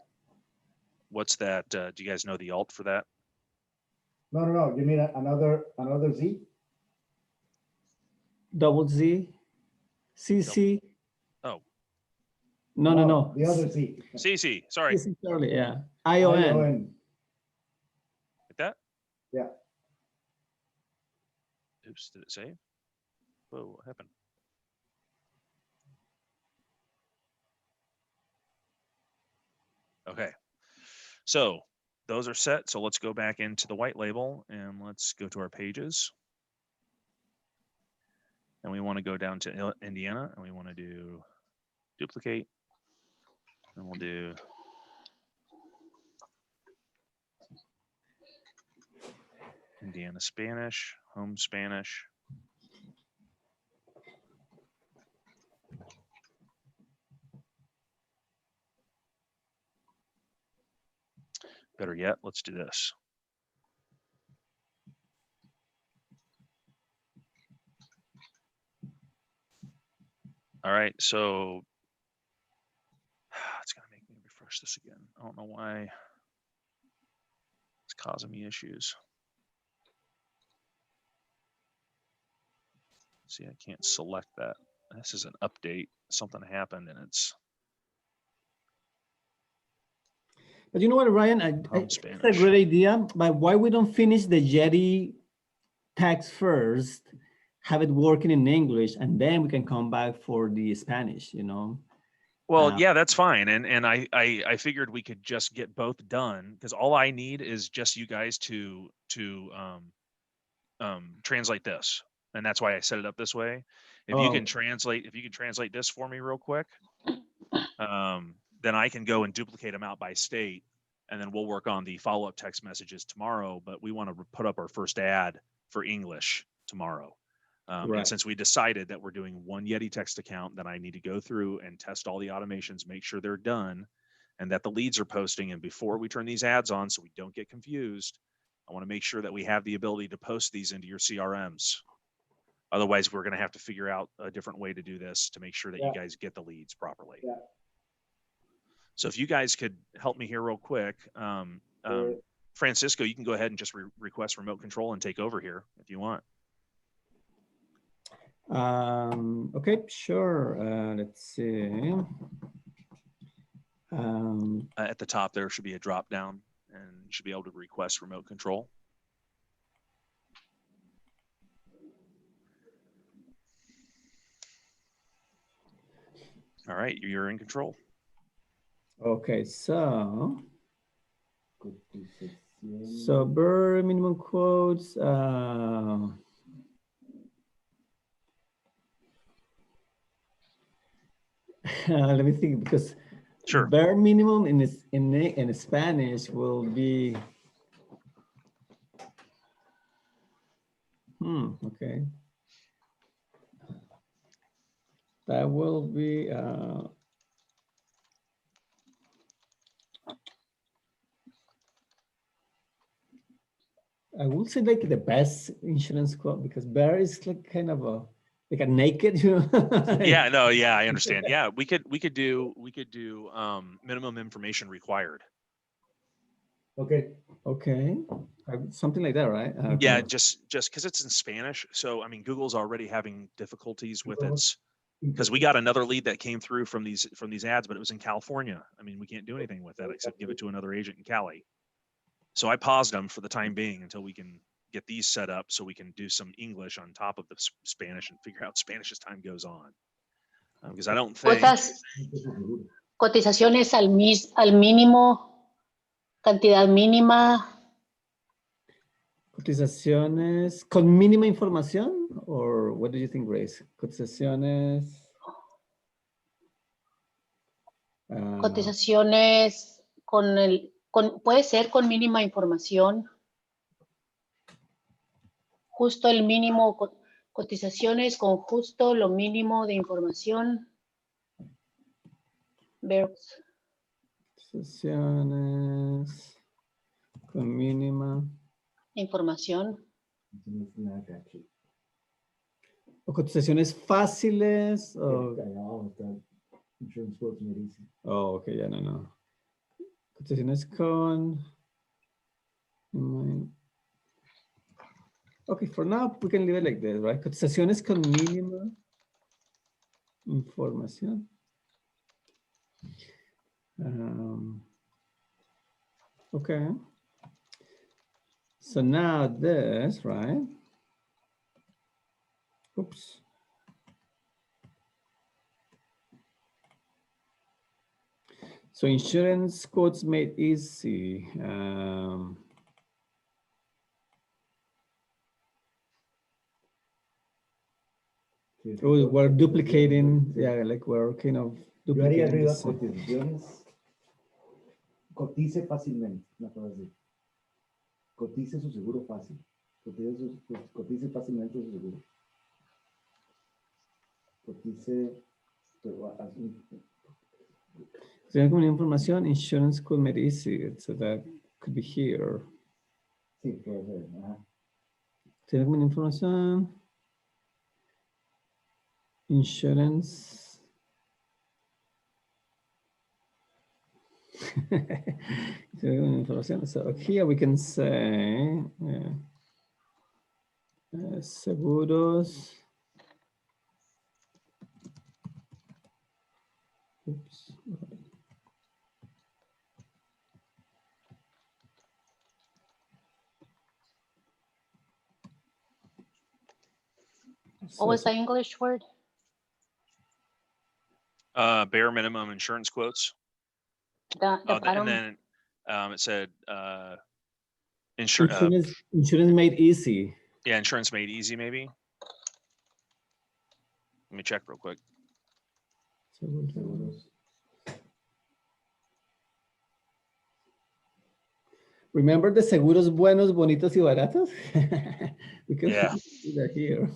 What's that? Do you guys know the alt for that? No. You need another Z. Double Z? CC? Oh, No. The other Z. CC. Sorry, CC, Charlie, yeah. ION. ION. like that. Yeah. Oops, did it save? Whoa, what happened? Okay, so those are set. So let's go back into the white label and let's go to our pages. And we want to go down to Indiana and we want to do duplicate. And we'll do Indiana Spanish, home Spanish. Better yet, let's do this. All right, so it's gonna make me refresh this again. I don't know why it's causing me issues. See, I can't select that. This is an update. Something happened and it's But you know what, Ryan? It's a great idea, but why we don't finish the Jetty text first, have it working in English, and then we can come back for the Spanish, you know? well, yeah, that's fine. And I figured we could just get both done because all I need is just you guys to translate this. And that's why I set it up this way. If you can translate this for me real quick, then I can go and duplicate them out by state, and then we'll work on the follow-up text messages tomorrow. But we want to put up our first ad for English tomorrow. And since we decided that we're doing one Yeti text account, then I need to go through and test all the automations, make sure they're done, and that the leads are posting. And before we turn these ads on, so we don't get confused, I want to make sure that we have the ability to post these into your CRMs. Otherwise, we're going to have to figure out a different way to do this to make sure that you guys get the leads properly. Yeah. So if you guys could help me here real quick, Francisco, you can go ahead and just request remote control and take over here if you want. Okay, sure. Let's see. At the top, there should be a drop down and you should be able to request remote control. All right, you're in control. Okay, so bare minimum quotes. Let me think, because Sure. bare minimum in Spanish will be. Okay. That will be. I would say like the best insurance quote, because bare is like kind of like a naked, you know? Yeah, no, yeah, I understand. Yeah, we could do minimum information required. Okay. Okay, something like that, right? Yeah, just because it's in Spanish. So I mean, Google's already having difficulties with its, because we got another lead that came through from these ads, but it was in California. I mean, we can't do anything with that except give it to another agent in Cali. So I paused them for the time being until we can get these set up so we can do some English on top of the Spanish and figure out Spanish as time goes on. Because I don't think. Cosas, cotizaciones al mínimo, cantidad mínima. Cotizaciones con mínima información, or what do you think, Grace? Cotizaciones. Cotizaciones puede ser con mínima información. Justo el mínimo, cotizaciones con justo lo mínimo de información. Verbs. Cotizaciones con mínima. Información. O cotizaciones fáciles. O... Insurance quotes made easy. Oh, okay, yeah, no. Cotizaciones con. Okay, for now we can leave it like this, right? Cotizaciones con mínima información. Okay. So now this, right? Oops. So insurance quotes made easy. We're duplicating, yeah, like we're kind of Yo haría duplicating arriba this. cotizaciones. Cotice fácilmente, una cosa así. Cotice su seguro fácil. Cotice fácilmente su seguro. Cotice. Tienen como información, insurance could make easy, so that could be here. Sí, puede ser. Ajá. Tienen como información, insurance. So here we can say seguros. Oops. What was the English word? Bare minimum insurance quotes. The bottom. And then it said insurance made easy. Yeah, insurance made easy, maybe. Let me check real quick. Remember the seguros buenos, bonitos y baratos? Because Yeah. they're here.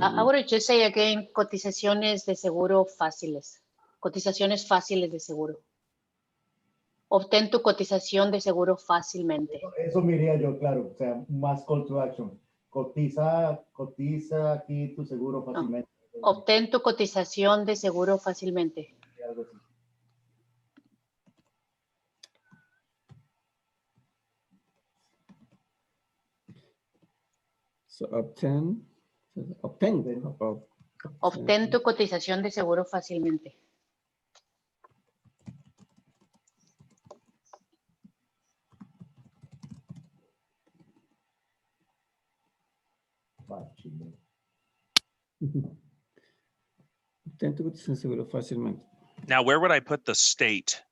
I would just say again, cotizaciones de seguro fáciles. Cotizaciones fáciles de seguro. Obtén tu cotización de seguro fácilmente. Eso me iría yo, claro. O sea, más call to action. Cotiza aquí tu seguro fácilmente. Obtén tu cotización de seguro fácilmente. Algo así. So obtén Obtén tu cotización de seguro fácilmente. Obtén tu cotización de seguro fácilmente. Now, where would I put the state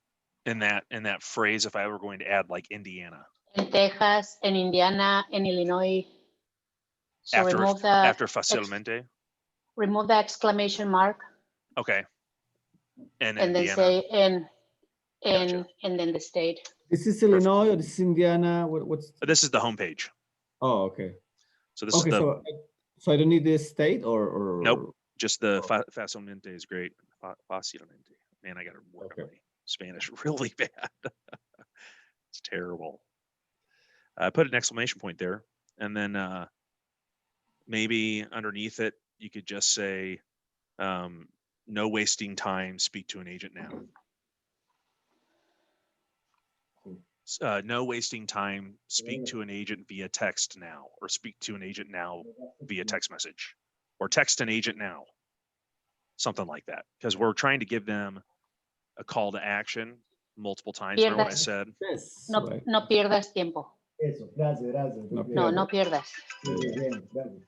in that phrase if I were going to add like Indiana? En Texas, en Indiana, en Illinois. So after fácilmente? Remove the exclamation mark. Okay. And then Indiana. say and Gotcha. and then the state. This is Illinois or this is Indiana? What's? This is the homepage. Oh, okay. So this is the. So I don't need this state or. Nope. Just the fácilmente is great. Fácilmente. Man, I got to work on my Spanish really bad. It's terrible. I put an exclamation point there, and then maybe underneath it you could just say, "No wasting time. Speak to an agent now." No wasting time. Speak to an agent via text now, or speak to an agent now via text message, or text an agent now. Something like that, because we're trying to give them a call to action multiple times. Remember what I said? No pierdas tiempo. Eso, gracias, gracias. No No, no pierdas. Sí, bien, gracias.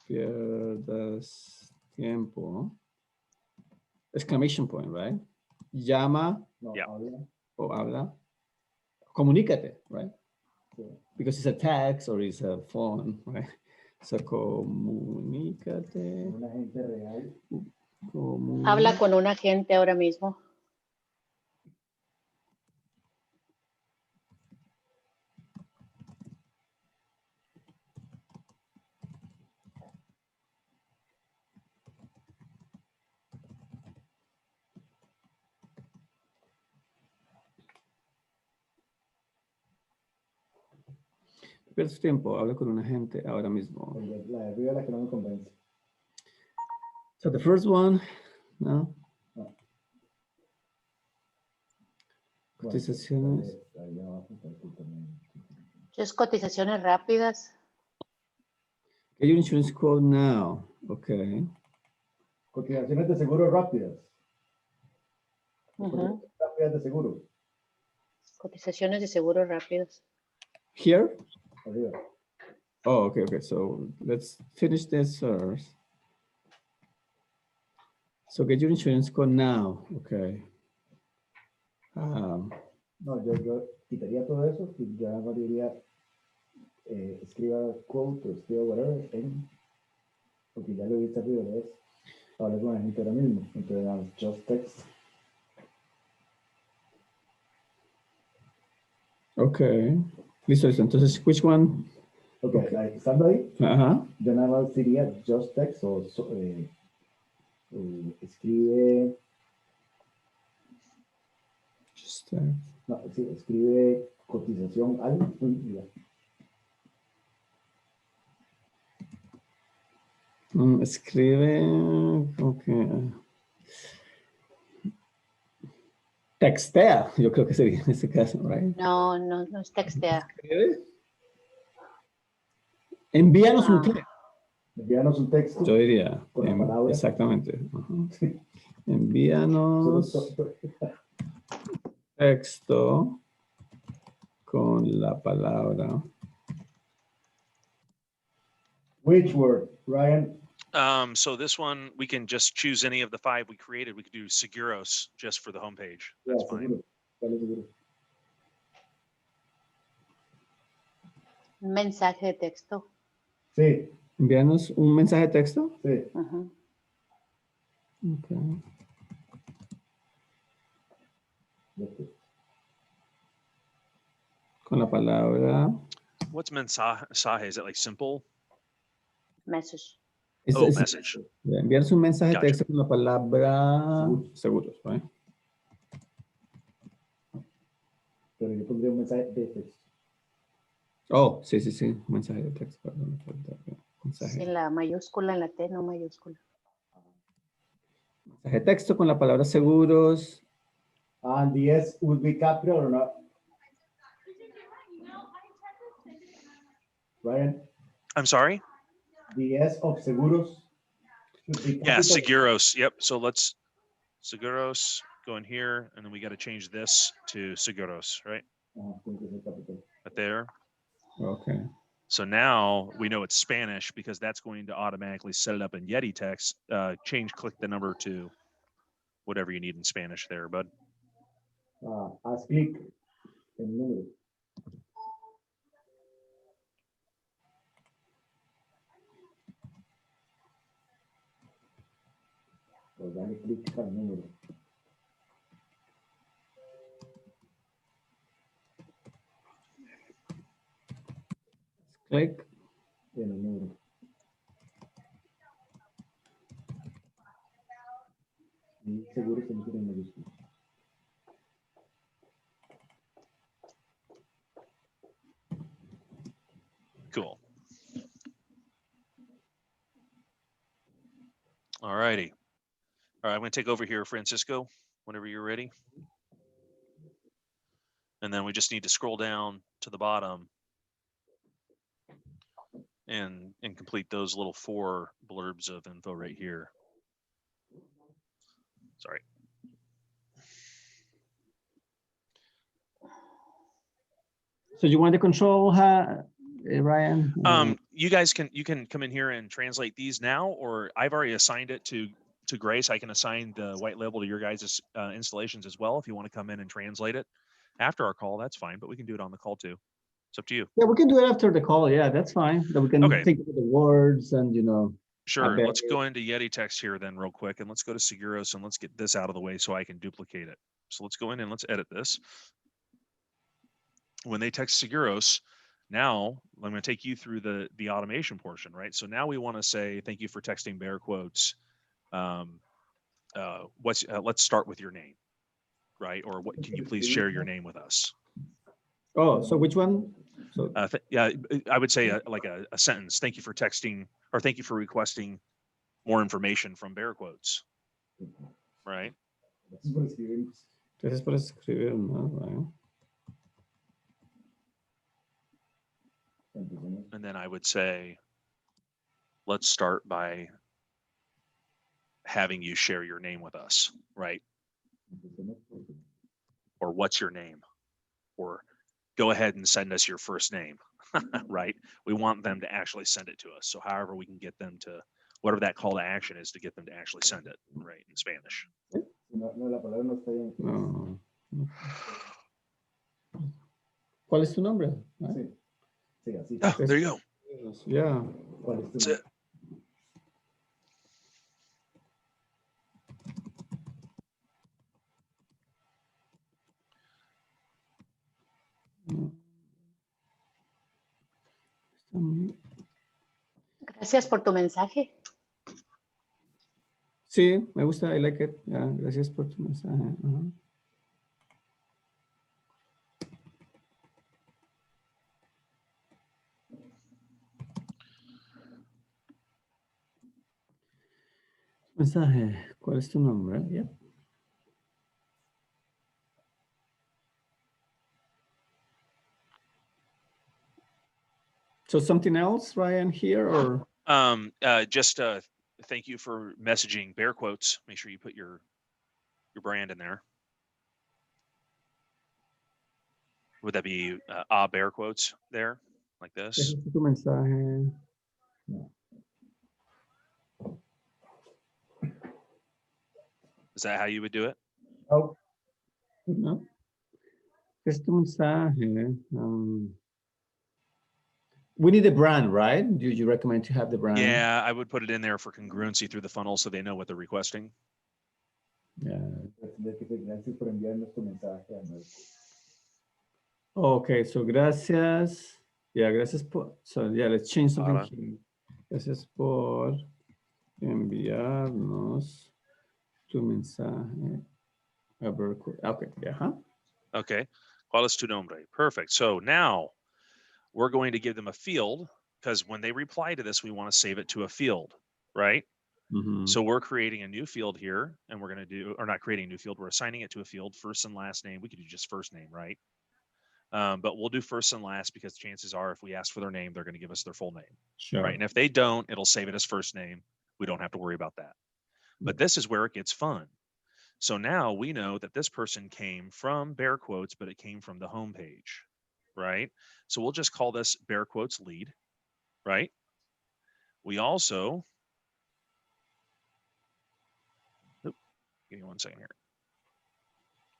Pierdas tiempo. Exclamation point, right? Llama No, Yeah. habla. o habla. Comunícate, right? Sí. Because it's a text or it's a phone, right? So comunícate. Una gente real. Habla con un agente ahora mismo. Pierdes tiempo, habla con un agente ahora mismo. La de arriba es la que no me convence. So the first one, no. No. Cotizaciones. Ahí abajo está el también. Just cotizaciones rápidas. Get your insurance quote now. Okay. Cotizaciones de seguro rápidas. Ujú. Rápidas de seguro. Cotizaciones de seguro rápidas. Here? Arriba. Oh, okay, okay. So let's finish this first. So get your insurance quote now. Okay. No, yo quitaría todo eso y ya no diría escriba quote o escriba whatever porque ya lo viste arriba, ¿ves? Habla con la gente ahora mismo. Entonces damos just text. Okay. Listo, listo. Entonces, which one? Ok, ahí, estando ahí, Ajá. yo nada más diría just text o escribe, Just, no, sí, escribe cotización al, y ya. escribe. Okay. Textea, yo creo que sería en este caso, right? No, no, no es textea. Escribe. Envíanos un Ah. texto. Envíanos un texto. Yo diría. Con la palabra. Exactamente. Ajá. Sí. Envíanos texto con la palabra. Which word, Ryan? So this one, we can just choose any of the 5 we created. We could do Seguros just for the homepage. That's Ya, fine. seguro. Dale, seguro. Un mensaje de texto. Sí, Envíanos un mensaje de texto. sí. Ujú. Okay. Con la palabra. What's mensaje? Is it like simple? Message. Message. Enviarse un mensaje de Gotcha. texto con la palabra seguros, right? Pero yo pondría un mensaje de texto. Oh, sí, sí, sí. Un mensaje de texto. Perdón. Mensaje. Sin la mayúscula en la T, no mayúscula. Mensaje de texto con la palabra seguros. And the S would be capital or not? Ryan, I'm sorry? the S of seguros should be Yeah, capital. Seguros. Yep. So let's Seguros go in here, and then we got to change this to Seguros, right? Tiene que ser capital. Right there. Okay. So now we know it's Spanish because that's going to automatically set it up in Yeti text. Click the number to whatever you need in Spanish there, bud. Haz clic en el número. O dale clic al número. Click. En el número. Y seguro se mete en mayúscula. Cool. All righty. All right, I'm going to take over here, Francisco, whenever you're ready. And then we just need to scroll down to the bottom and complete those little 4 blurbs of info right here. Sorry. So you want the control, Ryan? You guys can come in here and translate these now, or I've already assigned it to Grace. I can assign the white label to your guys' installations as well. If you want to come in and translate it after our call, that's fine, but we can do it on the call too. It's up to you. Yeah, we can do it after the call. Yeah, that's fine. That we can Okay. think of the words and, you know. Sure. bet Let's go into Yeti text here then real quick, and let's go to Seguros and let's get this out of the way so I can duplicate it. So let's go in and let's edit this. When they text Seguros, now I'm going to take you through the automation portion, right? So now we want to say, thank you for texting bear quotes. Let's start with your name, right? Or what, can you please share your name with us? Oh, so which one? So Yeah, I would say like a sentence. Thank you for texting, or thank you for requesting more information from bear quotes, right? Gracias por escribirnos. gracias por escribir, ¿no? Ryan. Empecemos. And then I would say, let's start by having you share your name with us, right? Empecemos por- Or what's your name? Or go ahead and send us your first name, right? We want them to actually send it to us. So however we can get them to, whatever that call to action is, to get them to actually send it, right, in Spanish. No, no, la palabra no está bien. No. ¿Cuál es tu nombre? Sí, sí, así. Oh, there you go. Yeah. ¿Cuál es tu That's nombre? it. Gracias por tu mensaje. Sí, me gusta, I like it. Yeah, gracias por tu mensaje. Ajá. Mensaje, ¿cuál es tu nombre? Yeah. So something else, Ryan, here or? Just thank you for messaging bear quotes. Make sure you put your brand in there. Would that be bear quotes there, like this? Ese es tu mensaje. Is that how you would do it? Oh, No. Es tu mensaje. We need a brand, right? Do you recommend to have the brand? Yeah, I would put it in there for congruency through the funnel so they know what they're requesting. Yeah. gracias por enviarnos tu mensaje a nuestro. Okay, so gracias. Yeah, gracias por. So yeah, let's change something Para. here. Gracias por enviarnos tu mensaje. Okay, yeah. Huh? Okay. ¿Cuál es tu nombre? Perfect. So now we're going to give them a field, because when they reply to this, we want to save it to a field, right? Mhm. So we're creating a new field here, and we're going to do, or not creating a new field, we're assigning it to a field, first and last name. We could do just first name, right? But we'll do first and last because chances are if we ask for their name, they're going to give us their full name, Sure. right? And if they don't, it'll save it as first name. We don't have to worry about that. But this is where it gets fun. So now we know that this person came from bear quotes, but it came from the home page, right? So we'll just call this bear quotes lead, right? We also, give me 1 second here.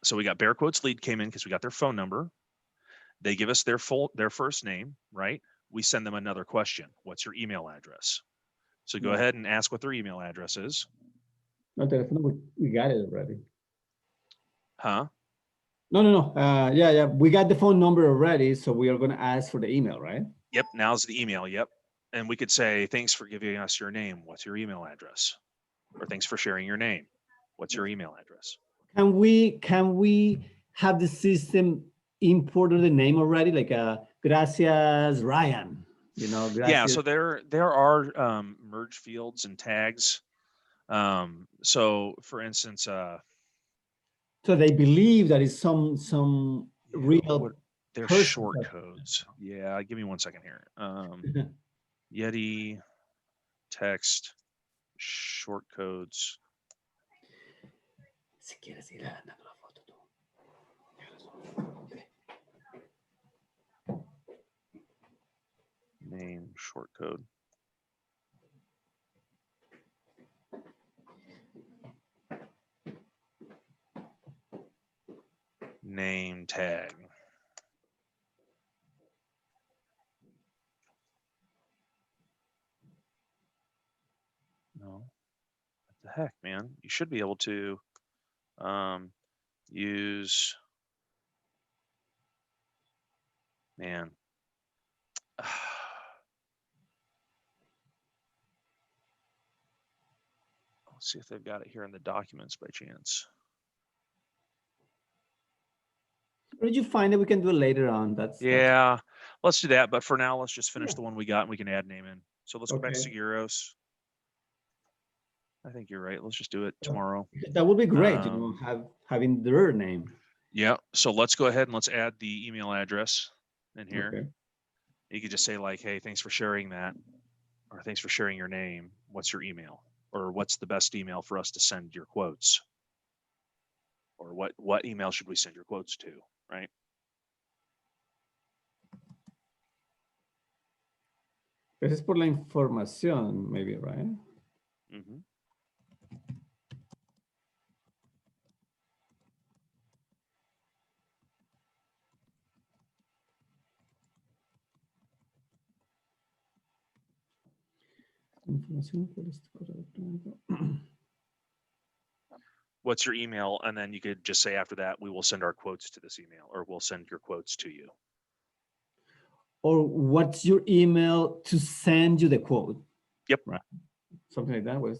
So we got bear quotes lead came in because we got their phone number. They give us their first name, right? We send them another question. What's your email address? So go Yeah. ahead and ask what their email address is. No, teléfono, we got it already. Huh? No. Yeah. We got the phone number already, so we are going to ask for the email, right? Yep. Now's the email. Yep. And we could say, thanks for giving us your name. What's your email address? Or thanks for sharing your name. What's your email address? Can we have the system imported the name already, like gracias Ryan? You know, gracias. Yeah. So there are merge fields and tags. So for instance, so they believe that it's some real. they're person short that- codes. Yeah. Give me 1 second here. Yeti text short codes. Si quieres ir a la foto tú. Okay. short code. Name tag. No, what the heck, man? You should be able to use, man. Let's see if they've got it here in the documents by chance. Or did you find that we can do it later on? That's Yeah, let's do that. But for now, let's just finish Yeah. the one we got and we can add name in. So let's go back to Okay. Seguros. I think you're right. Let's just do it tomorrow. that would be great. You know, having their name. Yeah. So let's go ahead and let's add the email address in here. Okay. You could just say like, hey, thanks for sharing that, or thanks for sharing your name. What's your email? Or what's the best email for us to send your quotes? Or what email should we send your quotes to, right? Gracias por la información, maybe, right? Mm-hmm. Información por este correo electrónico. What's your email? And then you could just say after that, we will send our quotes to this email, or we'll send your quotes to you. Or what's your email to send you the quote? Yep. Right. Something like that was.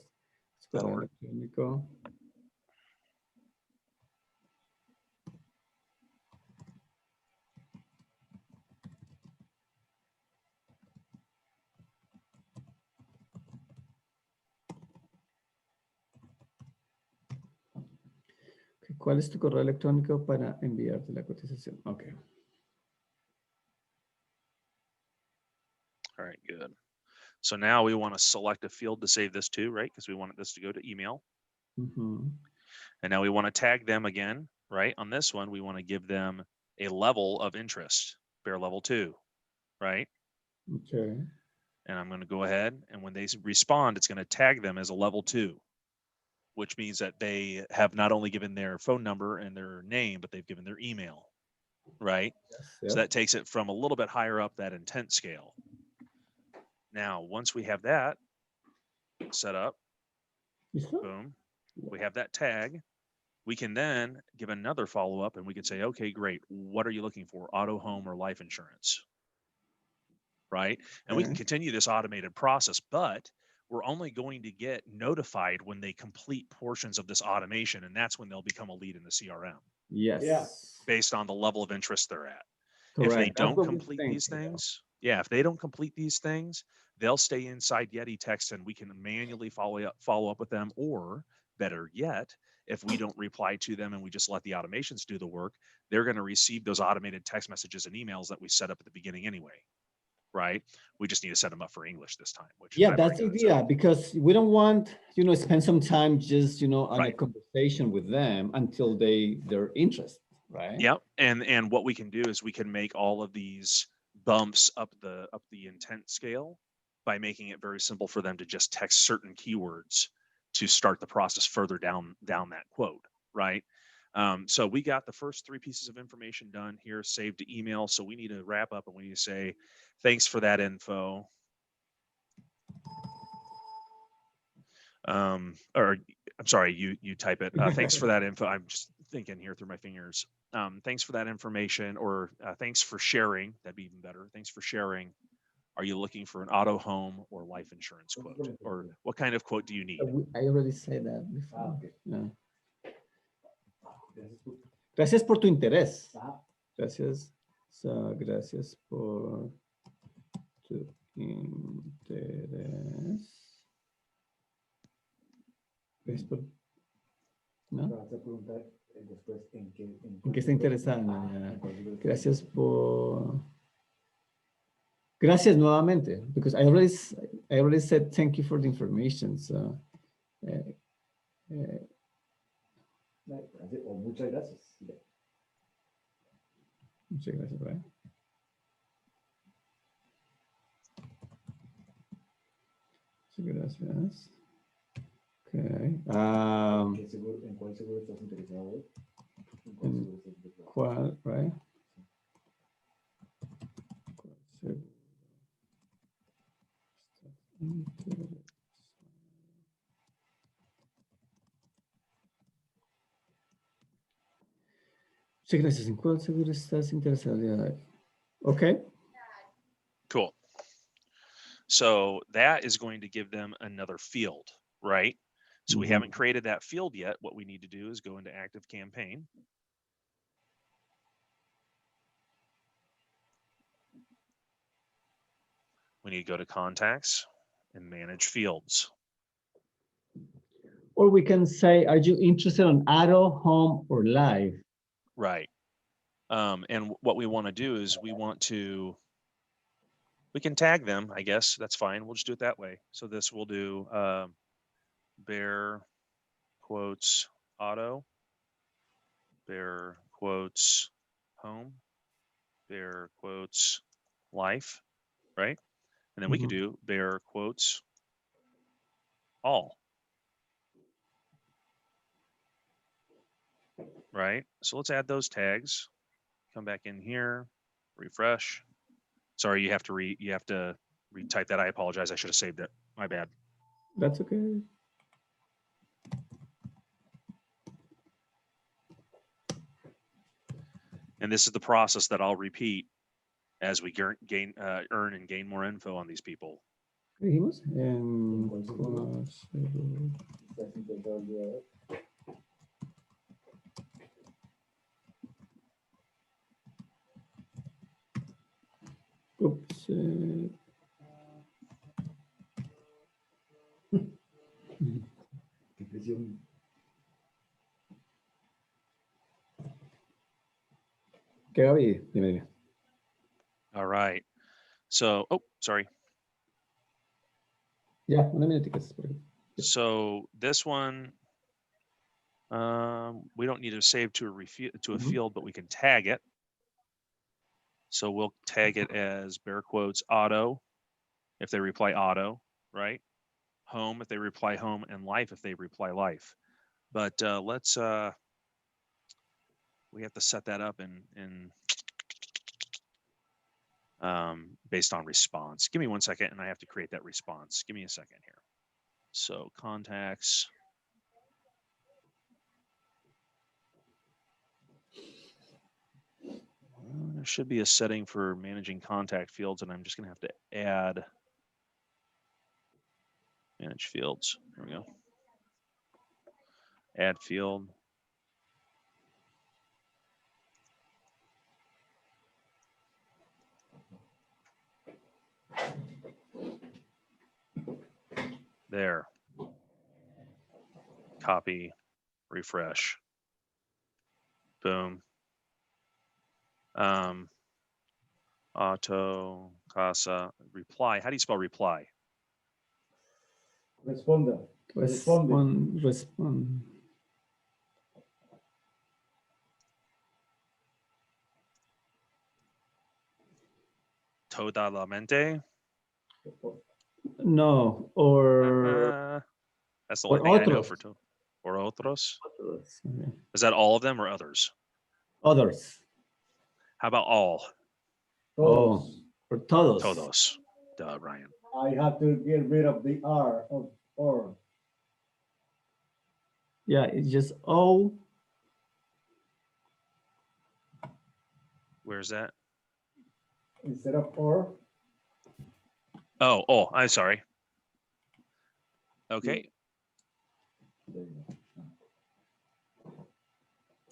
That'll work. Electrónico. Okay, ¿cuál es tu correo electrónico para enviarte la cotización? Okay. All right, good. So now we want to select a field to save this to, right? Because we wanted this to go to email. Mhm. And now we want to tag them again, right? On this one, we want to give them a level of interest, bear level 2, right? Okay. And I'm going to go ahead, and when they respond, it's going to tag them as a level 2, which means that they have not only given their phone number and their name, but they've given their email, right? Yes, So that takes it from a little bit higher up that intent scale. Now, once we have that set up, ¿Listo? boom, we have that tag. We can then give another follow-up and we could say, okay, great. What are you looking for? Auto, home, or life insurance? Right? And we can Okay. continue this automated process, but we're only going to get notified when they complete portions of this automation. And that's when they'll become a lead in the CRM Yes. Yeah. based on the level of interest they're at. Correct. If they That's don't what we complete think, these you know. things, yeah, if they don't complete these things, they'll stay inside Yeti text and we can manually follow up with them. Or better yet, if we don't reply to them and we just let the automations do the work, they're going to receive those automated text messages and emails that we set up at the beginning anyway, right? We just need to set them up for English this time. Which Yeah, I've that's the already done, idea, because we don't want, you know, spend some time just, you know, on a Right. conversation with them until they're interested, right? Yep. And what we can do is we can make all of these bumps up the intent scale by making it very simple for them to just text certain keywords to start the process further down that quote, right? So we got the first 3 pieces of information done here, saved to email. So we need to wrap up and we need to say, thanks for that info. Or I'm sorry, you type it. Thanks for that info. I'm just thinking here through my fingers. Thanks for that information, or thanks for sharing. That'd be even better. Thanks for sharing. Are you looking for an auto, home, or life insurance quote? Or what kind of quote do you need? I already said that before. Ah, okay. Yeah. Gracias por- Gracias por tu interés. Ah, Gracias. So, gracias por tu interés. Gracias por, ¿no? me vas a preguntar después en qué ¿En qué está interesada? Ah, Ya. en cuál libro- Gracias por. Gracias nuevamente, because I already said thank you for the information. So, O muchas gracias. Ya. muchas gracias, right? Gracias. Okay. ¿En cuál seguro estás interesado hoy? ¿En cuál En- seguro estás interesado? ¿Cuál, right? Sí, gracias. ¿En cuál seguro estás interesado? Okay. Cool. So that is going to give them another field, right? So we Mhm. haven't created that field yet. What we need to do is go into Active Campaign. We need to go to Contacts and Manage Fields. Or we can say, are you interested on auto, home, or live? Right. And what we want to do is we can tag them, I guess. That's fine. We'll just do it that way. So this will do bear quotes auto, bear quotes home, bear quotes life, right? And then we could do bear quotes all. Right? So let's add those tags. Come back in here, refresh. Sorry, you have to retype that. I apologize. I should have saved it. My bad. That's okay. And this is the process that I'll repeat as we earn and gain more info on these people. ¿Qué dijimos? En ¿Cuál seguro? cuál seguro. ¿Estás interesado el día de hoy? Oops. ¿Qué presión? ¿Qué, Gaby? Dime. All right. So, oh, sorry. Ya, una minutica. Por aquí. So this one, we don't need to save to a field, but we can tag it. So we'll tag it as bear quotes auto if they reply auto, right? Home if they reply home, and life if they reply life. But let's we have to set that up in based on response. Give me 1 second, and I have to create that response. Give me a second here. So contacts. There should be a setting for managing contact fields, and I'm just going to have to add manage fields. There we go. Add field. There. Copy, refresh. Boom. Auto, casa, reply. How do you spell reply? Responda. Responde. Respond. Totalmente. No, or That's the or only thing I know otros. for or otros. Others. Okay. Is that all of them or others? Others. How about all? Todos. Oh, or todos. Todos. Duh, Ryan. I have to get rid of the R of or. Yeah, it's just O. Where's that? Instead of or. Oh, I'm sorry. Okay.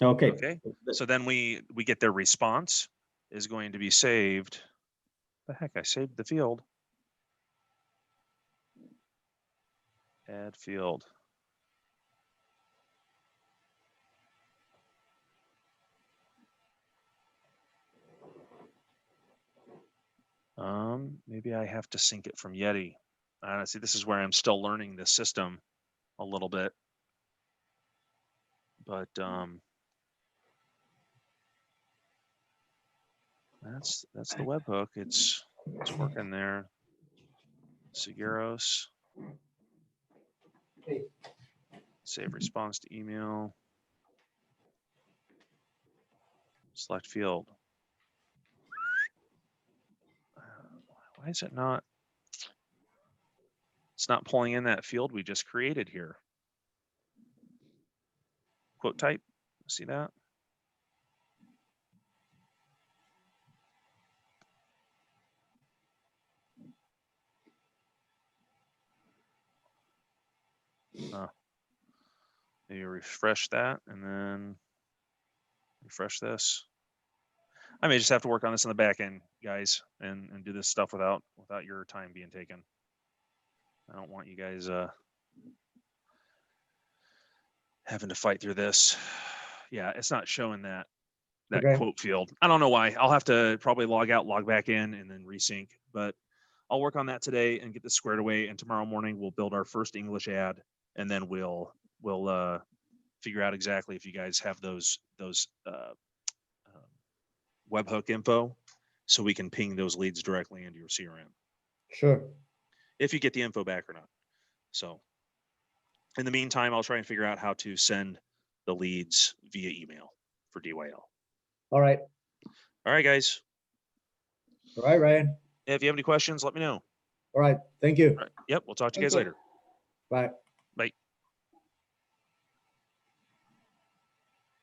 Okay. Okay. So then we get their response is going to be saved. The heck, I saved the field. Add field. Maybe I have to sync it from Yeti. See, this is where I'm still learning this system a little bit. But that's the webhook. It's working there. Seguros. Save response to email. Select field. Why is it not? It's not pulling in that field we just created here. Quote type. See that? Maybe refresh that and then refresh this. I may just have to work on this in the back end, guys, and do this stuff without your time being taken. I don't want you guys having to fight through this. Yeah, it's not showing that Okay. quote field. I don't know why. I'll have to probably log out, log back in, and then resync. But I'll work on that today and get this squared away. And tomorrow morning we'll build our first English ad, and then we'll figure out exactly if you guys have those webhook info, so we can ping those leads directly into your CRM. Sure. If you get the info back or not. So in the meantime, I'll try and figure out how to send the leads via email for DYL. All right. All right, guys. All right, Ryan. If you have any questions, let me know. All right. Thank you. All right. Yep. We'll talk to you Thank guys you. later. Bye. Bye.